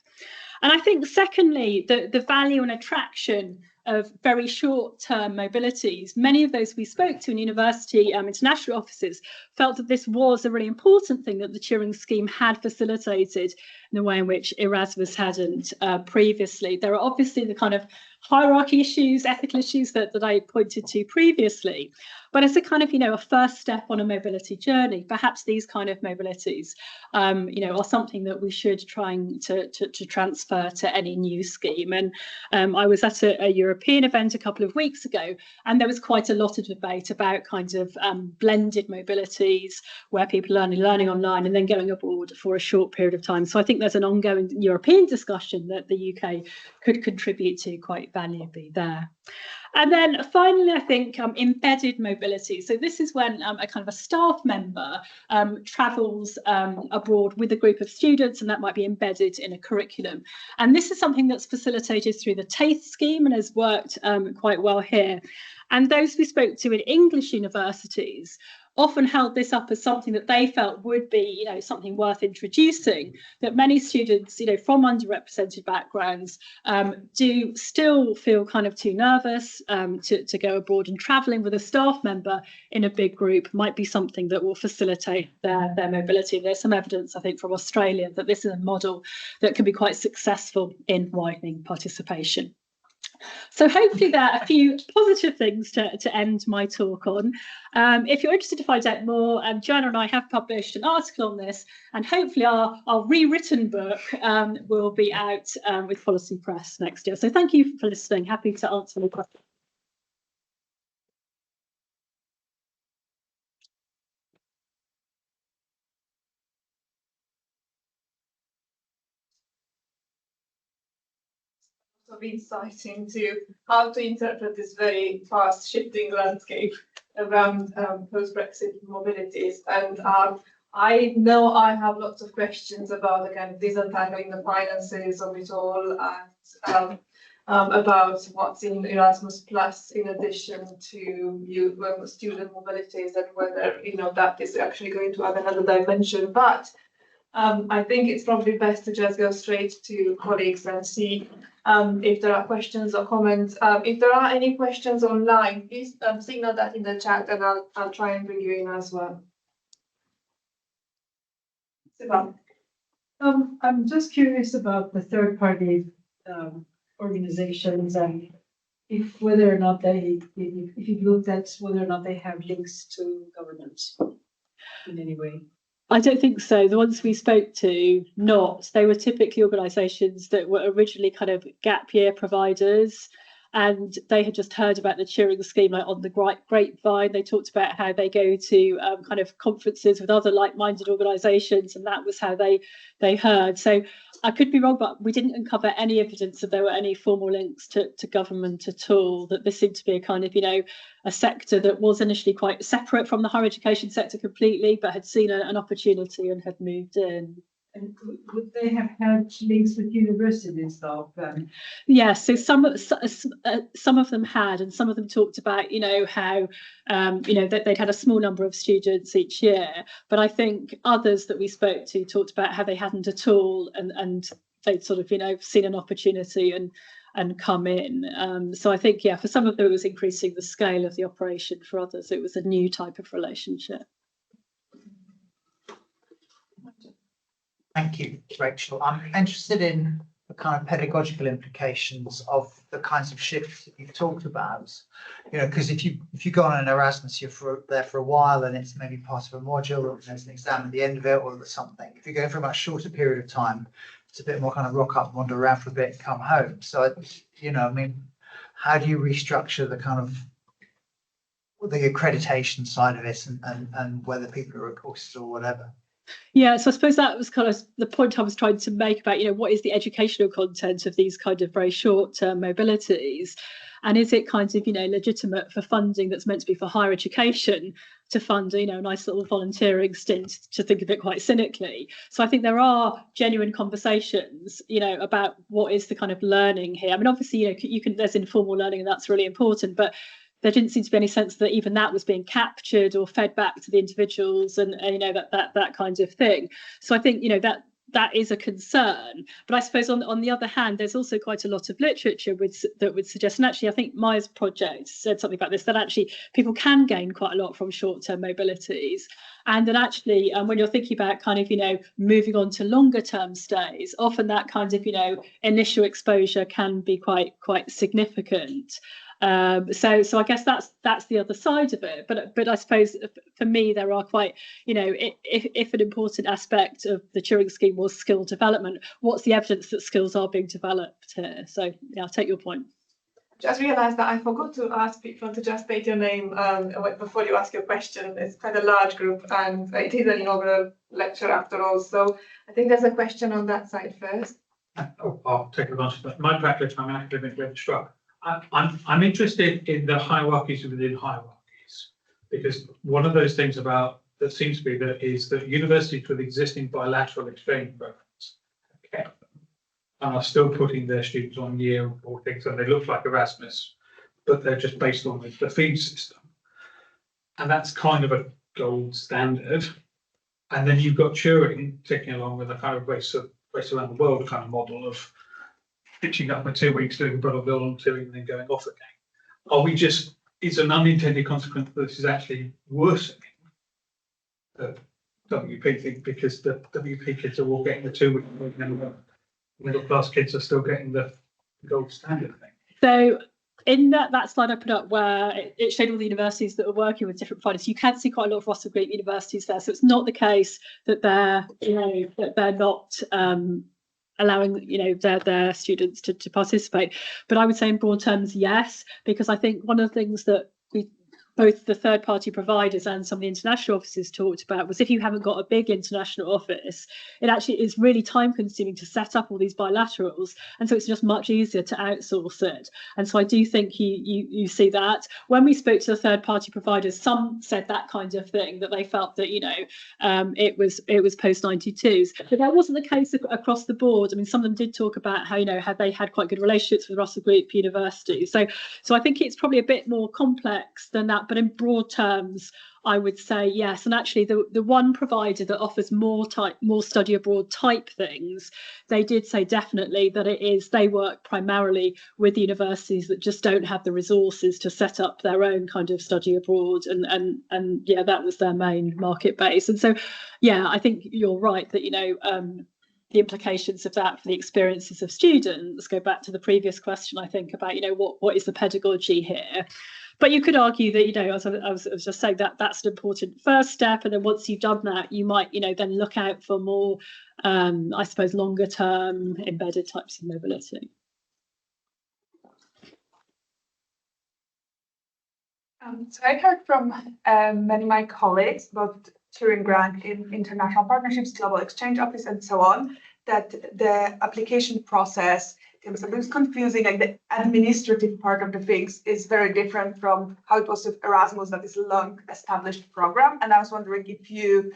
And I think, secondly, the value and attraction of very short-term mobilities. Many of those we spoke to in university international offices felt that this was a really important thing that the Turing Scheme had facilitated in the way in which Erasmus hadn't previously. There are obviously the kind of hierarchy issues, ethical issues that I pointed to previously, but as a kind of, you know, a first step on a mobility journey, perhaps these kind of mobilities, you know, are something that we should try to transfer to any new scheme. And I was at a European event a couple of weeks ago, and there was quite a lot of debate about kind of blended mobilities, where people are learning online and then going abroad for a short period of time. So I think there's an ongoing European discussion that the UK could contribute to quite valuably there. And then finally, I think embedded mobility. So this is when a kind of a staff member travels abroad with a group of students, and that might be embedded in a curriculum. And this is something that's facilitated through the TAFE scheme and has worked quite well here. And those we spoke to in English universities often held this up as something that they felt would be, you know, something worth introducing, that many students, you know, from underrepresented backgrounds do still feel kind of too nervous to go abroad, and travelling with a staff member in a big group might be something that will facilitate their mobility. There's some evidence, I think, from Australia that this is a model that can be quite successful in widening participation. So hopefully there are a few positive things to end my talk on. If you're interested to find out more, Joanna and I have published an article on this, and hopefully our rewritten book will be out with Policy Press next year. So thank you for listening. Happy to answer any questions. Of insight into how to interpret this very fast shifting landscape around post-Brexit mobilities. And I know I have lots of questions about the kind of disentangling the finances of it all, and about what's in Erasmus Plus in addition to student mobilities, and whether, you know, that is actually going to have another dimension. But I think it's probably best to just go straight to colleagues and see if there are questions or comments. If there are any questions online, please signal that in the chat, and I'll try and bring you in as well. Sivan. I'm just curious about the third-party organizations, and whether or not if you've looked at whether or not they have links to government in any way. I don't think so. The ones we spoke to, not. They were typically organisations that were originally kind of gap year providers, and they had just heard about the Turing Scheme, like on the grapevine. They talked about how they go to kind of conferences with other like-minded organisations, and that was how they heard. So I could be wrong, but we didn't uncover any evidence that there were any formal links to government at all. That this seemed to be a kind of, you know, a sector that was initially quite separate from the higher education sector completely, but had seen an opportunity and had moved in. And would they have had links with universities though? Yeah, so some of them had, and some of them talked about, you know, how you know, that they'd had a small number of students each year. But I think others that we spoke to talked about how they hadn't at all, and they'd sort of, you know, seen an opportunity and come in. So I think, yeah, for some of them it was increasing the scale of the operation. For others, it was a new type of relationship. Thank you, Rachel. I'm interested in the kind of pedagogical implications of the kinds of shifts that you've talked about. You know, because if you go on an Erasmus, you're there for a while, and it's maybe part of a module, or there's an exam at the end of it, or something. If you're going for a much shorter period of time, it's a bit more kind of rock up, wander around for a bit, and come home. So, you know, I mean, how do you restructure the kind of the accreditation side of it, and whether people are courses or whatever? Yeah, so I suppose that was kind of the point I was trying to make about, you know, what is the educational content of these kind of very short-term mobilities? And is it kind of, you know, legitimate for funding that's meant to be for higher education to fund, you know, a nice little volunteering stint, to think of it quite cynically? So I think there are genuine conversations, you know, about what is the kind of learning here. I mean, obviously, you know, there's informal learning, and that's really important, but there didn't seem to be any sense that even that was being captured or fed back to the individuals, and you know, that kind of thing. So I think, you know, that is a concern. But I suppose on the other hand, there's also quite a lot of literature that would suggest, and actually I think Maya's project said something about this, that actually people can gain quite a lot from short-term mobilities. And then actually, when you're thinking about kind of, you know, moving on to longer term stays, often that kind of, you know, initial exposure can be quite significant. So I guess that's the other side of it. But I suppose for me, there are quite, you know, if an important aspect of the Turing Scheme was skill development, what's the evidence that skills are being developed here? So yeah, I'll take your point. Just realised that I forgot to ask people to just state your name before you ask your question. It's quite a large group, and it is an inaugural lecture after all. So I think there's a question on that side first. I'll take advantage of that. My practice, I'm an academic registrar. I'm interested in the hierarchies within hierarchies, because one of those things about that seems to be that is that universities with existing bilateral exchange programs are still putting their students on year or things, and they look like Erasmus, but they're just based on the feed system, and that's kind of a gold standard. And then you've got Turing ticking along with a kind of race around the world kind of model of pitching up for 2 weeks, doing a brother volunteering, and then going off again. Is an unintended consequence that this is actually worsening the WP thing, because the WP kids are all getting the 2 week and the middle class kids are still getting the gold standard thing. So in that slide I put up where it showed all the universities that are working with different providers, you can see quite a lot of Russell Group universities there. So it's not the case that they're not allowing, you know, their students to participate. But I would say in broad terms, yes, because I think one of the things that both the third-party providers and some of the international offices talked about was, if you haven't got a big international office, it actually is really time-consuming to set up all these bilaterals, and so it's just much easier to outsource it. And so I do think you see that. When we spoke to the third-party providers, some said that kind of thing, that they felt that, you know, it was post-92s, but that wasn't the case across the board. I mean, some of them did talk about how, you know, they had quite good relationships with Russell Group universities. So I think it's probably a bit more complex than that. But in broad terms, I would say yes. And actually, the one provider that offers more study abroad type things, they did say definitely that they work primarily with universities that just don't have the resources to set up their own kind of study abroad, and yeah, that was their main market base. And so, yeah, I think you're right that, you know, the implications of that for the experiences of students go back to the previous question, I think, about, you know, what is the pedagogy here. But you could argue that, you know, as I was just saying, that's an important first step, and then once you've done that, you might, you know, then look out for more, I suppose, longer term embedded types of mobility. So I heard from many of my colleagues about Turing grant in international partnerships, global exchange office, and so on, that the application process is confusing, like the administrative part of the things is very different from how it was with Erasmus, that is a long established program. And I was wondering if you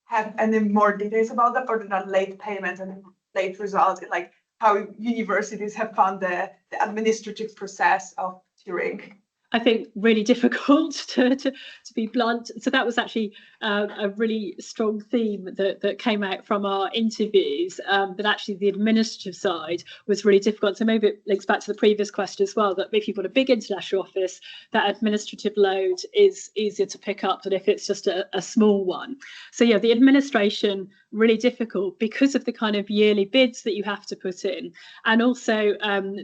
have any more details about that, or that late payments and late results, like how universities have found the administrative process of Turing. I think really difficult to be blunt. So that was actually a really strong theme that came out from our interviews, that actually the administrative side was really difficult. So maybe it links back to the previous question as well, that if you've got a big international office, that administrative load is easier to pick up than if it's just a small one. So yeah, the administration really difficult because of the kind of yearly bids that you have to put in. And also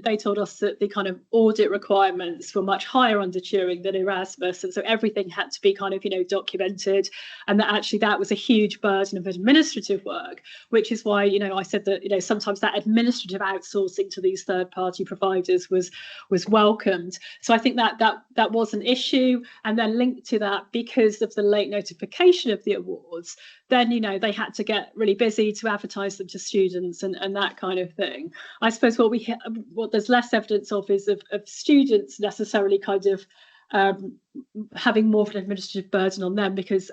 they told us that the kind of audit requirements were much higher under Turing than Erasmus. And so everything had to be kind of, documented. And that actually that was a huge burden of administrative work, which is why, I said that, sometimes that administrative outsourcing to these third party providers was welcomed. So I think that was an issue. And then linked to that, because of the late notification of the awards, then, they had to get really busy to advertise them to students and that kind of thing. I suppose what there's less evidence of is of students necessarily kind of having more of an administrative burden on them, because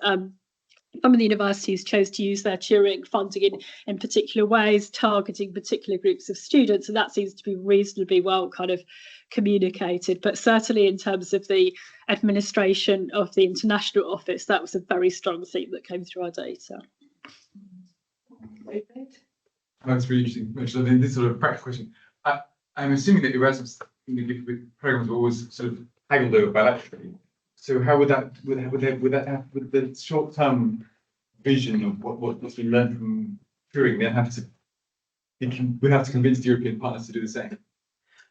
some of the universities chose to use their Turing funding in particular ways, targeting particular groups of students, and that seems to be reasonably well kind of communicated. But certainly in terms of the administration of the international office, that was a very strong theme that came through our data. That's really interesting. I mean, this sort of practical question. I'm assuming that Erasmus programs were always sort of haggled over bilaterally. So how would that have with the short-term vision of what's been learned from Turing, then we'd have to convince the European partners to do the same?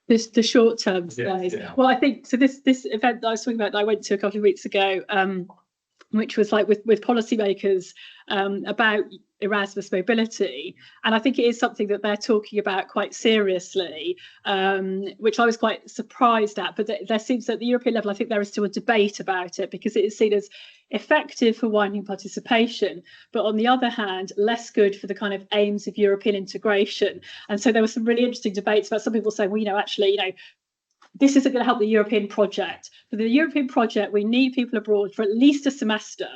The short-term stays. Yeah. Well, I think so. This event that I was talking about, that I went to a couple of weeks ago, which was like with policymakers about Erasmus mobility, and I think it is something that they're talking about quite seriously, which I was quite surprised at. But there seems at the European level, I think there is still a debate about it, because it is seen as effective for widening participation, but on the other hand, less good for the kind of aims of European integration. And so there were some really interesting debates about some people saying, well, actually, this isn't going to help the European project. For the European project, we need people abroad for at least a semester.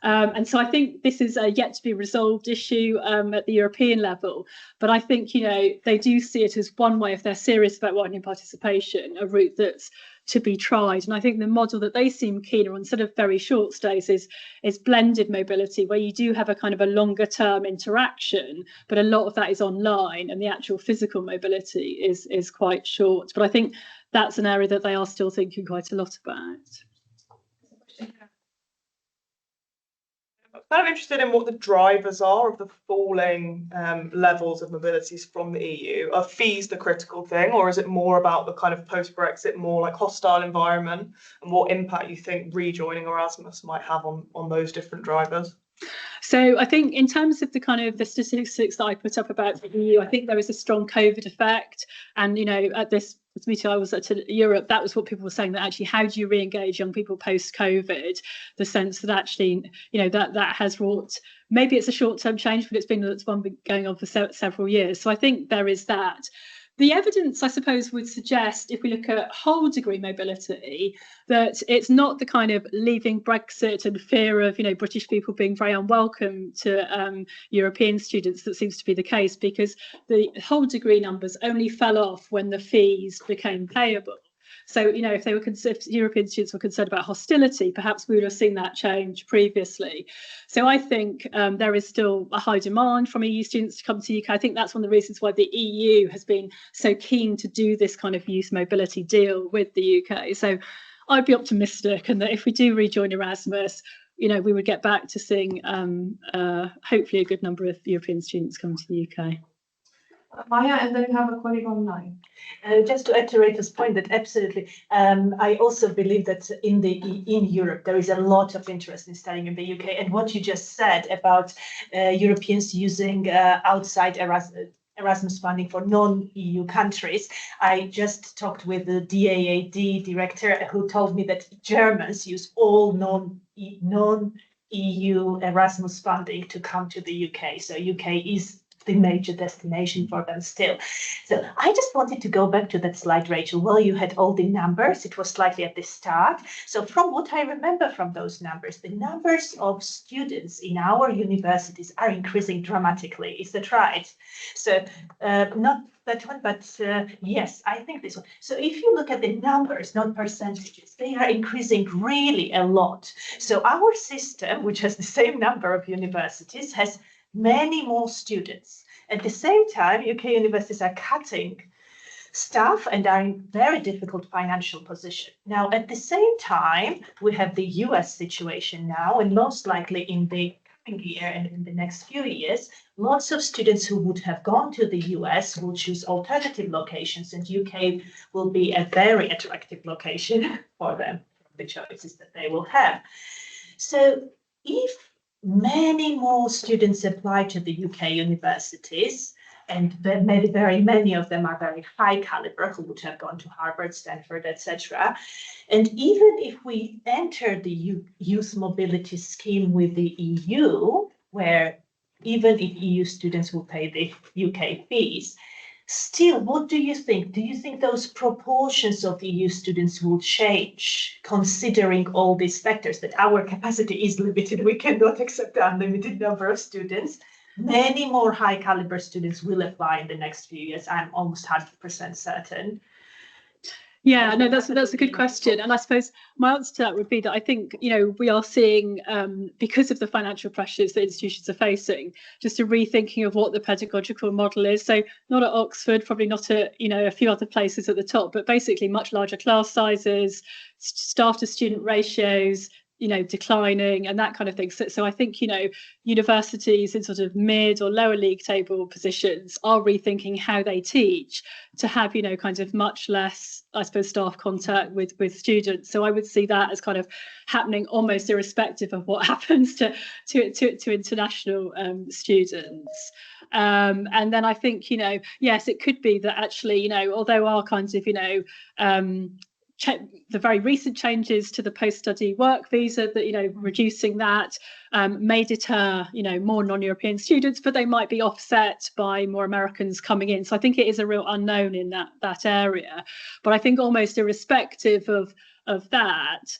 And so I think this is a yet to be resolved issue at the European level. But I think, they do see it as one way, if they're serious about widening participation, a route that's to be tried. And I think the model that they seem keen on, instead of very short stays, is blended mobility, where you do have a kind of a longer term interaction, but a lot of that is online, and the actual physical mobility is quite short. But I think that's an area that they are still thinking quite a lot about. I'm kind of interested in what the drivers are of the falling levels of mobilities from the EU. Are fees the critical thing, or is it more about the kind of post-Brexit, more like hostile environment, and what impact you think rejoining Erasmus might have on those different drivers? So I think in terms of the kind of the statistics that I put up about the EU, I think there is a strong COVID effect. And, at this meeting I was at to Europe, that was what people were saying, that actually how do you re-engage young people post-COVID? The sense that actually, that has wrought, maybe it's a short-term change, but it's one been going on for several years. So I think there is that. The evidence, I suppose, would suggest, if we look at whole degree mobility, that it's not the kind of leaving Brexit and fear of, British people being very unwelcome to European students that seems to be the case, because the whole degree numbers only fell off when the fees became payable. So, if they were if European students were concerned about hostility, perhaps we would have seen that change previously. So I think there is still a high demand from EU students to come to the UK. I think that's one of the reasons why the EU has been so keen to do this kind of youth mobility deal with the UK. So I'd be optimistic, and that if we do rejoin Erasmus, we would get back to seeing hopefully a good number of European students come to the UK. Maya, and then we have a colleague online. Just to iterate this point, that absolutely, I also believe that in Europe there is a lot of interest in studying in the UK. And what you just said about Europeans using outside Erasmus funding for non-EU countries, I just talked with the DAAD director, who told me that Germans use all non-EU Erasmus funding to come to the UK. So UK is the major destination for them still. So I just wanted to go back to that slide, Rachel. Well, you had all the numbers. It was slightly at the start. So from what I remember from those numbers, the numbers of students in our universities are increasing dramatically. Is that right? So not that one, but yes, I think this one. So if you look at the numbers, not percentages, they are increasing really a lot. So our system, which has the same number of universities, has many more students. At the same time, UK universities are cutting staff and are in very difficult financial position. Now, at the same time, we have the US situation now, and most likely in the coming year and in the next few years, lots of students who would have gone to the US will choose alternative locations, and UK will be a very attractive location for them, the choices that they will have. So if many more students apply to the UK universities, and very many of them are very high caliber who would have gone to Harvard, Stanford, etc. And even if we enter the youth mobility scheme with the EU, where even if EU students will pay the UK fees, still, what do you think? Do you think those proportions of EU students will change, considering all these factors, that our capacity is limited? We cannot accept an unlimited number of students. Many more high caliber students will apply in the next few years. I'm almost 100% certain. Yeah, no, that's a good question. And I suppose my answer to that would be that I think, we are seeing, because of the financial pressures that institutions are facing, just a rethinking of what the pedagogical model is. So not at Oxford, probably not at, a few other places at the top, but basically much larger class sizes, staff to student ratios, declining and that kind of thing. So I think, universities in sort of mid or lower league table positions are rethinking how they teach to have, kind of much less, I suppose, staff contact with students. So I would see that as kind of happening almost irrespective of what happens to international students. And then I think, yes, it could be that actually, although our kinds of, the very recent changes to the post-study work visa, that reducing that may deter more non-European students, but they might be offset by more Americans coming in. So I think it is a real unknown in that area. But I think almost irrespective of that,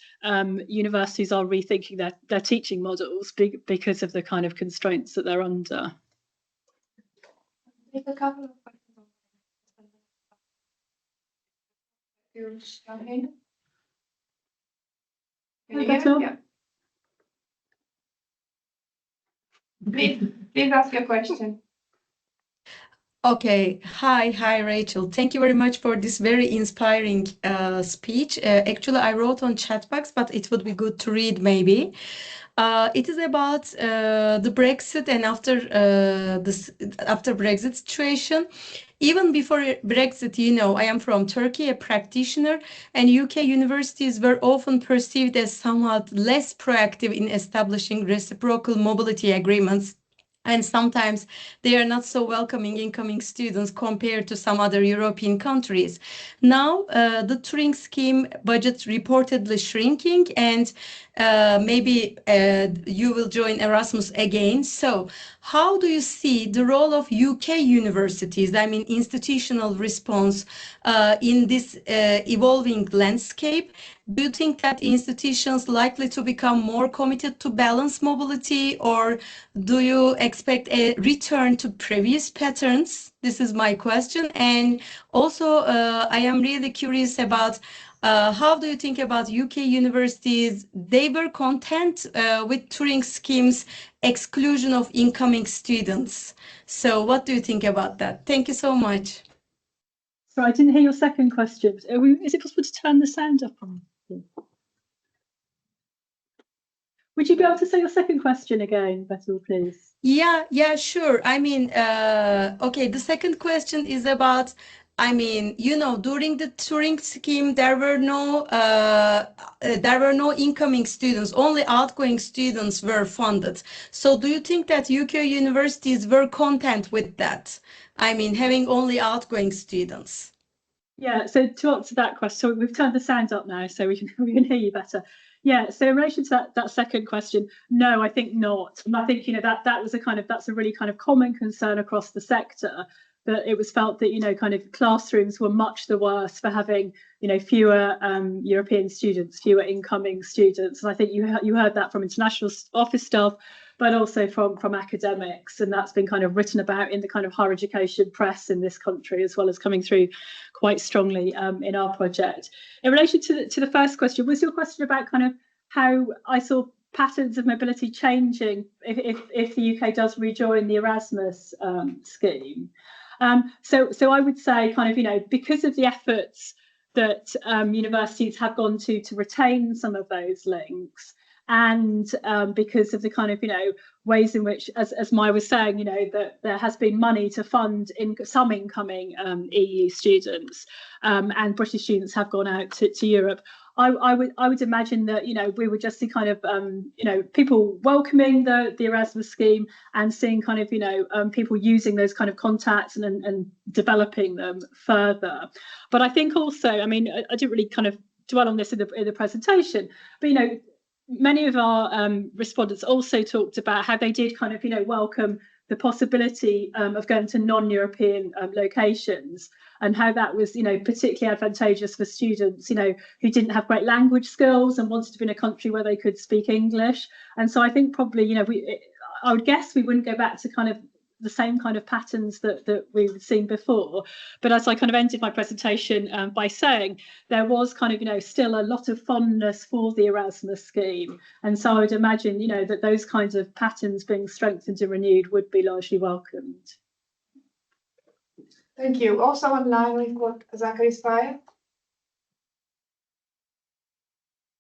universities are rethinking their teaching models because of the kind of constraints that they're under. There's a couple of questions. Yeah. Please ask your question. Okay. Hi, Rachel. Thank you very much for this very inspiring speech. Actually, I wrote on chat box, but it would be good to read maybe. It is about the Brexit and after Brexit situation. Even before Brexit, I am from Turkey, a practitioner, and UK universities were often perceived as somewhat less proactive in establishing reciprocal mobility agreements. And sometimes they are not so welcoming incoming students compared to some other European countries. Now, the Turing Scheme budget reportedly shrinking, and maybe you will join Erasmus again. So how do you see the role of UK universities, I mean institutional response in this evolving landscape? Do you think that institutions likely to become more committed to balance mobility, or do you expect a return to previous patterns? This is my question. And also, I am really curious about how do you think about UK universities? They were content with Turing Scheme's exclusion of incoming students. So what do you think about that? Thank you so much. Sorry, I didn't hear your second question. Is it possible to turn the sound up on? Would you be able to say your second question again, Betul, please? Yeah, sure. I mean, okay, the second question is about, during the Turing Scheme, there were no incoming students, only outgoing students were funded. So do you think that UK universities were content with that? I mean, having only outgoing students? Yeah, so to answer that question, we've turned the sound up now, so we can hear you better. Yeah, so in relation to that second question, no, I think not. And I think, that's a really kind of common concern across the sector, that it was felt that, kind of classrooms were much the worse for having, fewer European students, fewer incoming students. And I think you heard that from international office staff, but also from academics. And that's been kind of written about in the kind of higher education press in this country, as well as coming through quite strongly in our project. In relation to the first question, was your question about kind of how I saw patterns of mobility changing if the UK does rejoin the Erasmus scheme? So I would say kind of, because of the efforts that universities have gone to retain some of those links, and because of the kind of, ways in which, as Maya was saying, that there has been money to fund some incoming EU students, and British students have gone out to Europe. I would imagine that we would just see kind of people welcoming the Erasmus scheme and seeing kind of people using those kind of contacts and developing them further. But I think also, I mean, I didn't really kind of dwell on this in the presentation, but many of our respondents also talked about how they did kind of welcome the possibility of going to non-European locations, and how that was particularly advantageous for students who didn't have great language skills and wanted to be in a country where they could speak English. And so I think probably I would guess we wouldn't go back to kind of the same kind of patterns that we've seen before. But as I kind of ended my presentation by saying, there was kind of still a lot of fondness for the Erasmus scheme, and so I would imagine that those kinds of patterns being strengthened and renewed would be largely welcomed. Thank you. Also online we've got Zachary Spire.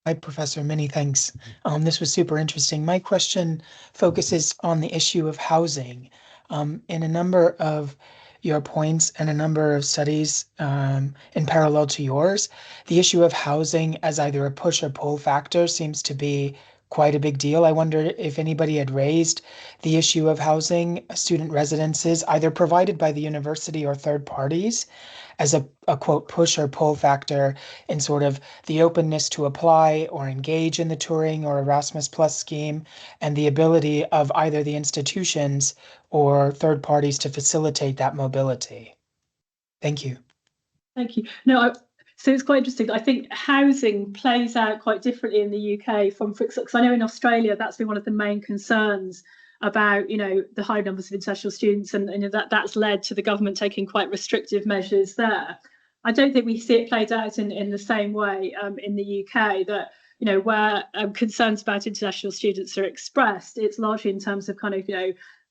Hi, Professor. Many thanks. This was super interesting. My question focuses on the issue of housing. In a number of your points and a number of studies in parallel to yours, the issue of housing as either a push or pull factor seems to be quite a big deal. I wonder if anybody had raised the issue of housing, student residences, either provided by the university or third parties, as a quote push or pull factor in sort of the openness to apply or engage in the Turing or Erasmus Plus scheme, and the ability of either the institutions or third parties to facilitate that mobility. Thank you. Thank you. No, so it's quite interesting. I think housing plays out quite differently in the UK because I know in Australia that's been one of the main concerns about the high numbers of international students, and that's led to the government taking quite restrictive measures there. I don't think we see it played out in the same way in the UK, that where concerns about international students are expressed, it's largely in terms of kind of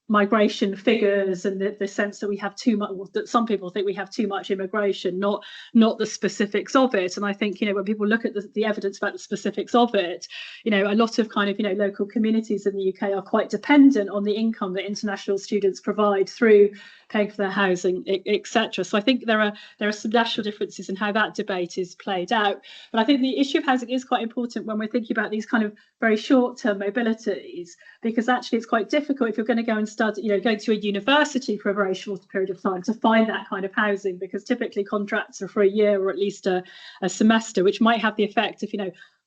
migration figures and the sense that we have too much, that some people think we have too much immigration, not the specifics of it. And I think when people look at the evidence about the specifics of it, a lot of kind of local communities in the UK are quite dependent on the income that international students provide through paying for their housing, etc. So I think there are some national differences in how that debate is played out. But I think the issue of housing is quite important when we're thinking about these kind of very short-term mobilities, because actually it's quite difficult if you're going to go and study, going to a university for a very short period of time to find that kind of housing, because typically contracts are for a year or at least a semester, which might have the effect of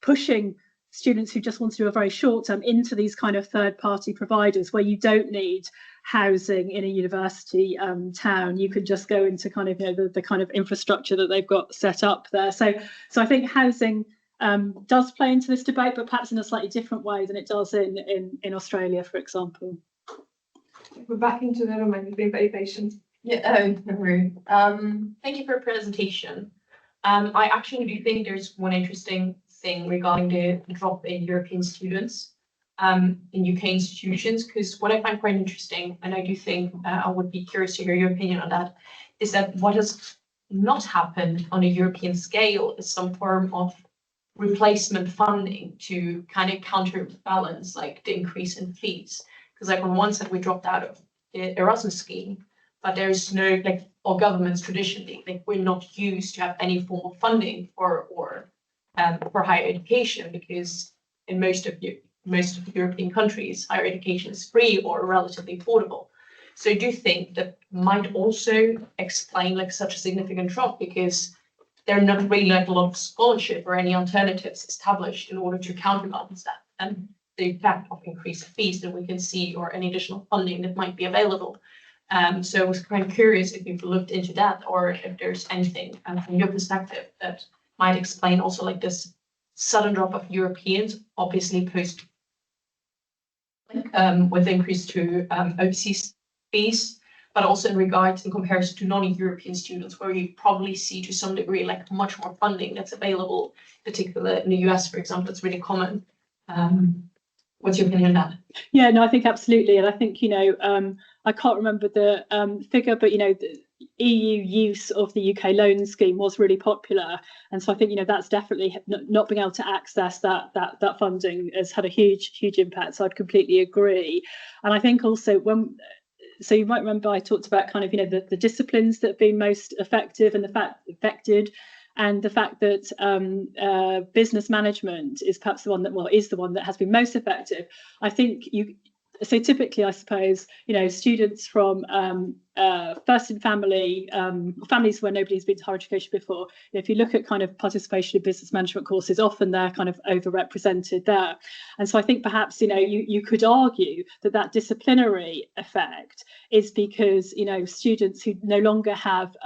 pushing students who just want to do a very short term into these kind of third party providers where you don't need housing in a university town. You could just go into kind of the kind of infrastructure that they've got set up there. So I think housing does play into this debate, but perhaps in a slightly different way than it does in Australia, for example. We're back into the room and you've been very patient. Yeah, thank you for your presentation. I actually do think there's one interesting thing regarding the drop in European students in UK institutions, because what I find quite interesting, and I do think I would be curious to hear your opinion on that, is that what has not happened on a European scale is some form of replacement funding to kind of counterbalance like the increase in fees. Because like on one side we dropped out of the Erasmus scheme, but there's no like our governments traditionally we're not used to have any form of funding for higher education, because in most of European countries higher education is free or relatively affordable. So I do think that might also explain like such a significant drop, because there are not really like a lot of scholarship or any alternatives established in order to counterbalance that. And the effect of increased fees that we can see or any additional funding that might be available. So I was kind of curious if you've looked into that or if there's anything from your perspective that might explain also like this sudden drop of Europeans, obviously post with increase to overseas fees, but also in regards in comparison to non-European students, where you probably see to some degree like much more funding that's available, particularly in the US, for example, it's really common. What's your opinion on that? Yeah, no, I think absolutely. And I think, you know, I can't remember the figure, but, you know, the EU use of the UK loan scheme was really popular. And so I think, you know, that's definitely not being able to access that funding has had a huge impact. So I'd completely agree. And I think also so you might remember I talked about kind of, you know, the disciplines that have been most effective and the fact that business management is perhaps the one that has been most effective. I think so typically, I suppose, you know, students from first in family, families where nobody's been to higher education before, if you look at kind of participation in business management courses, often they're kind of overrepresented there. And so I think perhaps, you know, you could argue that disciplinary effect is because, you know, students who no longer have,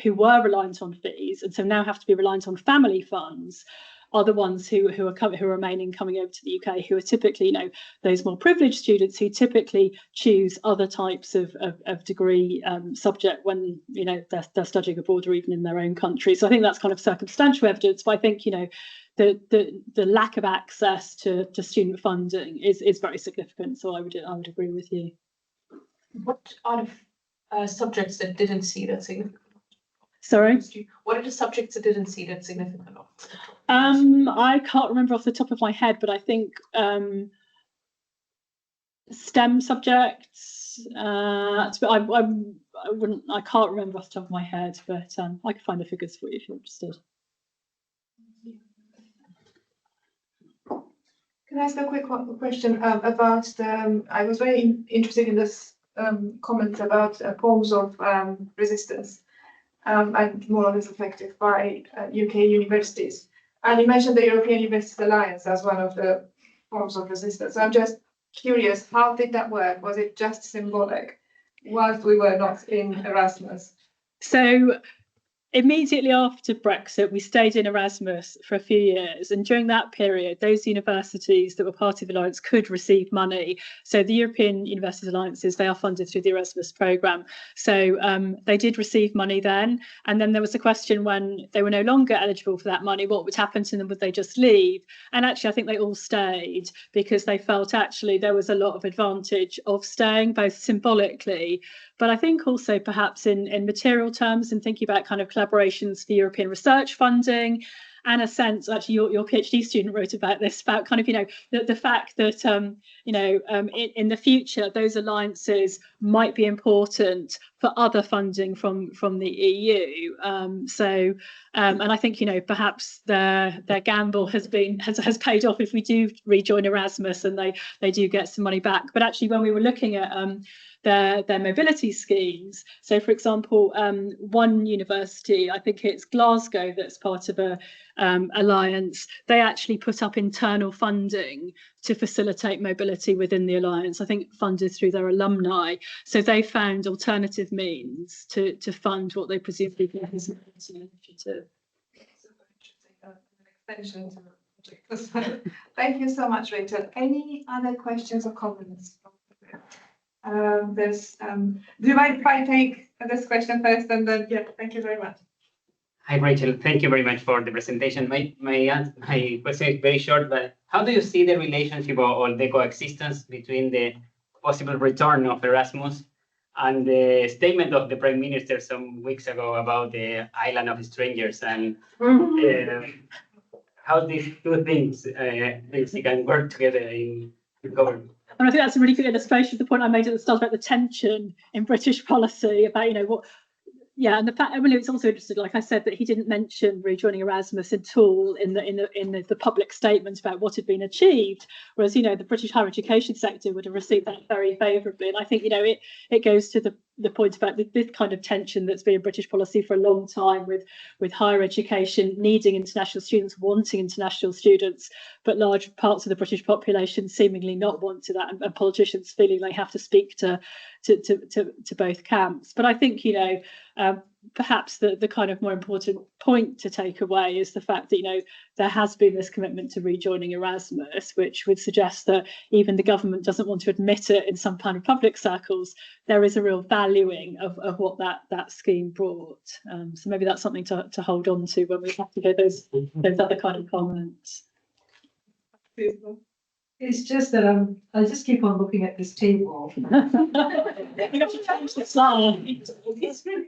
who were reliant on fees and so now have to be reliant on family funds, are the ones who are remaining coming over to the UK, who are typically, you know, those more privileged students who typically choose other types of degree subject when, you know, they're studying abroad or even in their own country. So I think that's kind of circumstantial evidence, but I think, you know, the lack of access to student funding is very significant. So I would agree with you. What are the subjects that didn't see that significant? Sorry? What are the subjects that didn't see that significant? I can't remember off the top of my head, but I think STEM subjects. I can't remember off the top of my head, but I can find the figures for you if you're interested. Can I ask a quick question about the? I was very interested in this comment about forms of resistance. And more or less affected by UK universities. And you mentioned the European Universities Alliance as one of the forms of resistance. I'm just curious, how did that work? Was it just symbolic whilst we were not in Erasmus? So immediately after Brexit, we stayed in Erasmus for a few years. And during that period, those universities that were part of the Alliance could receive money. So the European Universities Alliances, they are funded through the Erasmus programme. So they did receive money then. And then there was a question when they were no longer eligible for that money, what would happen to them? Would they just leave? And actually, I think they all stayed because they felt actually there was a lot of advantage of staying, both symbolically, but I think also perhaps in material terms and thinking about kind of collaborations for European research funding, and a sense, actually your PhD student wrote about this, about kind of, you know, the fact that, you know, in the future, those alliances might be important for other funding from the EU. And I think, you know, perhaps their gamble has paid off if we do rejoin Erasmus and they do get some money back. But actually, when we were looking at their mobility schemes. So, for example, one university, I think it's Glasgow, that's part of a alliance. They actually put up internal funding to facilitate mobility within the alliance. I think funded through their alumni. So they found alternative means to fund what they presumably think is an initiative. Extension to the project. Thank you so much, Rachel. Any other questions or comments? Do you mind if I take this question first and then, yeah, thank you very much. Hi, Rachel. Thank you very much for the presentation. My question is very short, but how do you see the relationship or the coexistence between the possible return of Erasmus and the statement of the Prime Minister some weeks ago about the island of strangers and how these two things basically can work together in government? And I think that's a really good illustration of the point I made at the start about the tension in British policy about, you know, what, yeah, and the fact, I mean, it's also interesting, like I said, that he didn't mention rejoining Erasmus at all in the public statement about what had been achieved, whereas, you know, the British higher education sector would have received that very favourably. And I think, you know, it goes to the the point about this kind of tension that's been in British policy for a long time with higher education needing international students, wanting international students, but large parts of the British population seemingly not wanting that, and politicians feeling they have to speak to both camps. But I think, you know, perhaps the kind of more important point to take away is the fact that, you know, there has been this commitment to rejoining Erasmus, which would suggest that even the government doesn't want to admit it in some kind of public circles. There is a real valuing of what that scheme brought. So maybe that's something to hold on to when we have to hear those other kind of comments. It's just that I just keep on looking at this table. You have to change the slide. It's really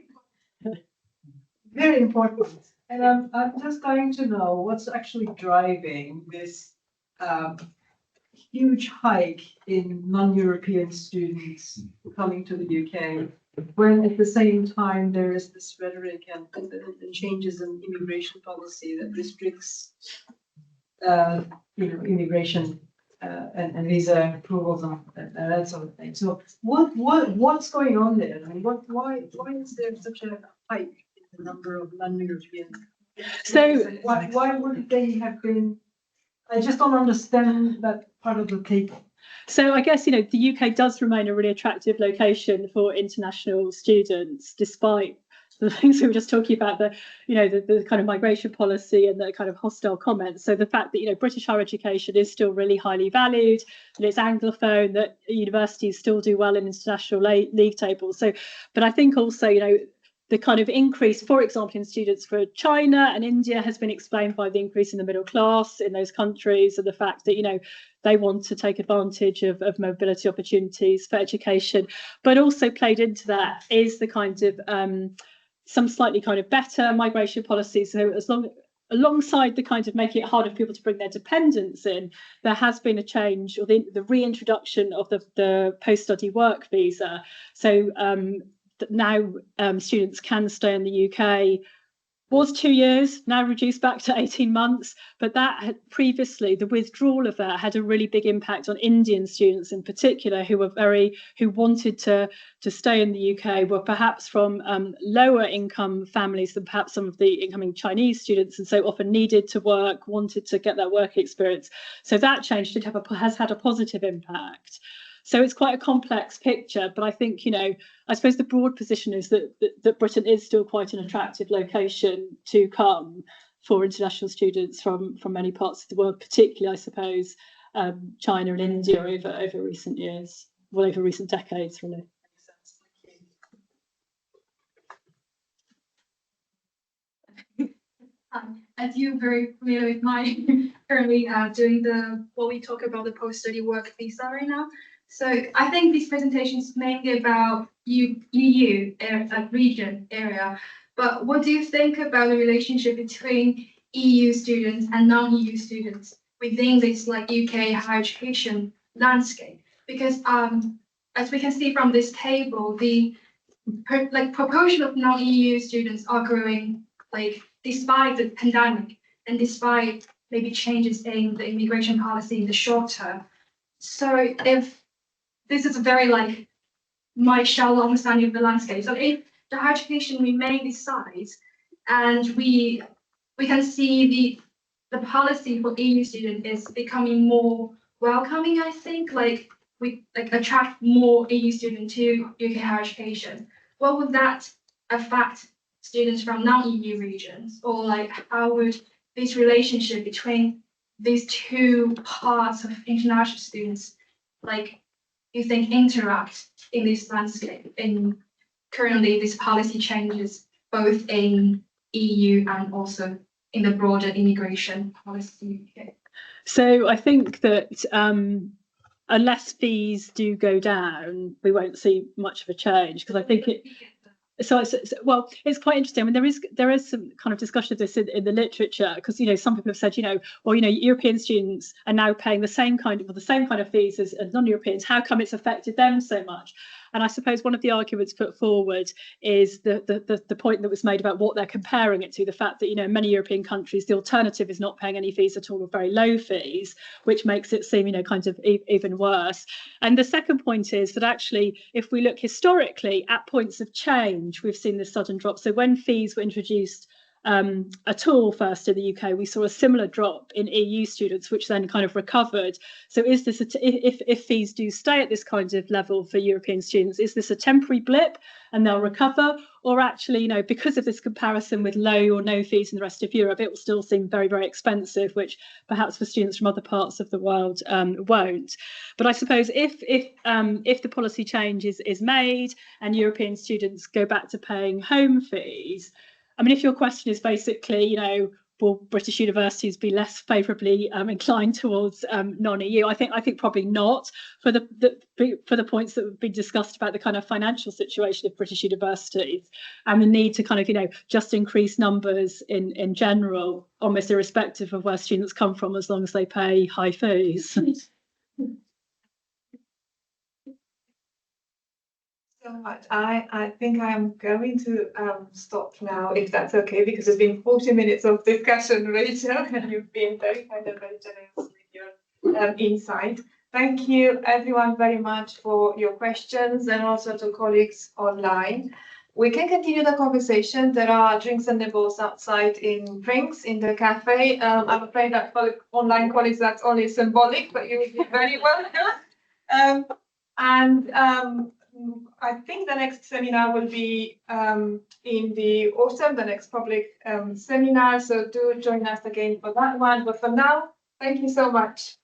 very important. And I'm just going to know what's actually driving this huge hike in non-European students coming to the UK, when at the same time there is this rhetoric and changes in immigration policy that restricts immigration and visa approvals and that sort of thing. So what's going on there? I mean, why is there such a hike in the number of non-European? So why would they have been? I just don't understand that part of the table. So I guess, you know, the UK does remain a really attractive location for international students, despite the things we were just talking about, the kind of migration policy and the kind of hostile comments. So the fact that, you know, British higher education is still really highly valued, that it's Anglophone, that universities still do well in international league tables. So, but I think also, you know, the kind of increase, for example, in students for China and India has been explained by the increase in the middle class in those countries, and the fact that, you know, they want to take advantage of mobility opportunities for education. But also played into that is the kind of some slightly kind of better migration policies. So alongside the kind of making it harder for people to bring their dependents in, there has been a change, or the reintroduction of the post-study work visa. So now students can stay in the UK. Was 2 years, now reduced back to 18 months, but that had previously, the withdrawal of that had a really big impact on Indian students in particular, who wanted to stay in the UK, were perhaps from lower income families than perhaps some of the incoming Chinese students, and so often needed to work, wanted to get that work experience. So that change has had a positive impact. So it's quite a complex picture, but I think, you know, I suppose the broad position is that Britain is still quite an attractive location to come for international students from many parts of the world, particularly, I suppose, China and India over recent years, well, over recent decades, really. As you're very familiar with my currently doing what we talk about the post-study work visa right now. So I think this presentation is mainly about EU region area, but what do you think about the relationship between EU students and non-EU students within this like UK higher education landscape? Because as we can see from this table, the proportion of non-EU students are growing, like despite the pandemic and despite maybe changes in the immigration policy in the short term. So if this is a very like my shallow understanding of the landscape. So if the higher education remains this size, and we can see the policy for EU students is becoming more welcoming, I think, like we attract more EU students to UK higher education. What would that affect students from non-EU regions, or like how would this relationship between these two parts of international students, like you think, interact in this landscape? In currently, this policy changes both in EU and also in the broader immigration policy. Okay. So I think that unless fees do go down, we won't see much of a change, because I think it. So well, it's quite interesting. I mean, there is some kind of discussion of this in the literature, because, you know, some people have said, you know, well, you know, European students are now paying the same kind of fees as non-Europeans. How come it's affected them so much? And I suppose one of the arguments put forward is the point that was made about what they're comparing it to, the fact that, in many European countries, the alternative is not paying any fees at all or very low fees, which makes it seem, kind of even worse. And the second point is that actually, if we look historically at points of change, we've seen this sudden drop. So when fees were introduced at all first in the UK, we saw a similar drop in EU students, which then kind of recovered. So is this, if fees do stay at this kind of level for European students, is this a temporary blip and they'll recover? Or actually, because of this comparison with low or no fees in the rest of Europe, it will still seem very, very expensive, which perhaps for students from other parts of the world won't. But I suppose if the policy change is made and European students go back to paying home fees, I mean, if your question is basically, will British universities be less favourably inclined towards non-EU? I think probably not, for the points that have been discussed about the kind of financial situation of British universities and the need to kind of just increase numbers in general, almost irrespective of where students come from, as long as they pay high fees. So much. I think I'm going to stop now, if that's okay, because it's been 40 minutes of discussion, Rachel, and you've been very kind and very generous with your insight. Thank you, everyone, very much for your questions, and also to colleagues online. We can continue the conversation. There are drinks and nibbles outside in drinks in the cafe. I'm afraid that for online colleagues, that's only symbolic, but you will be very welcome. I think the next seminar will be in the autumn, the next public seminar. So do join us again for that one. But for now, thank you so much.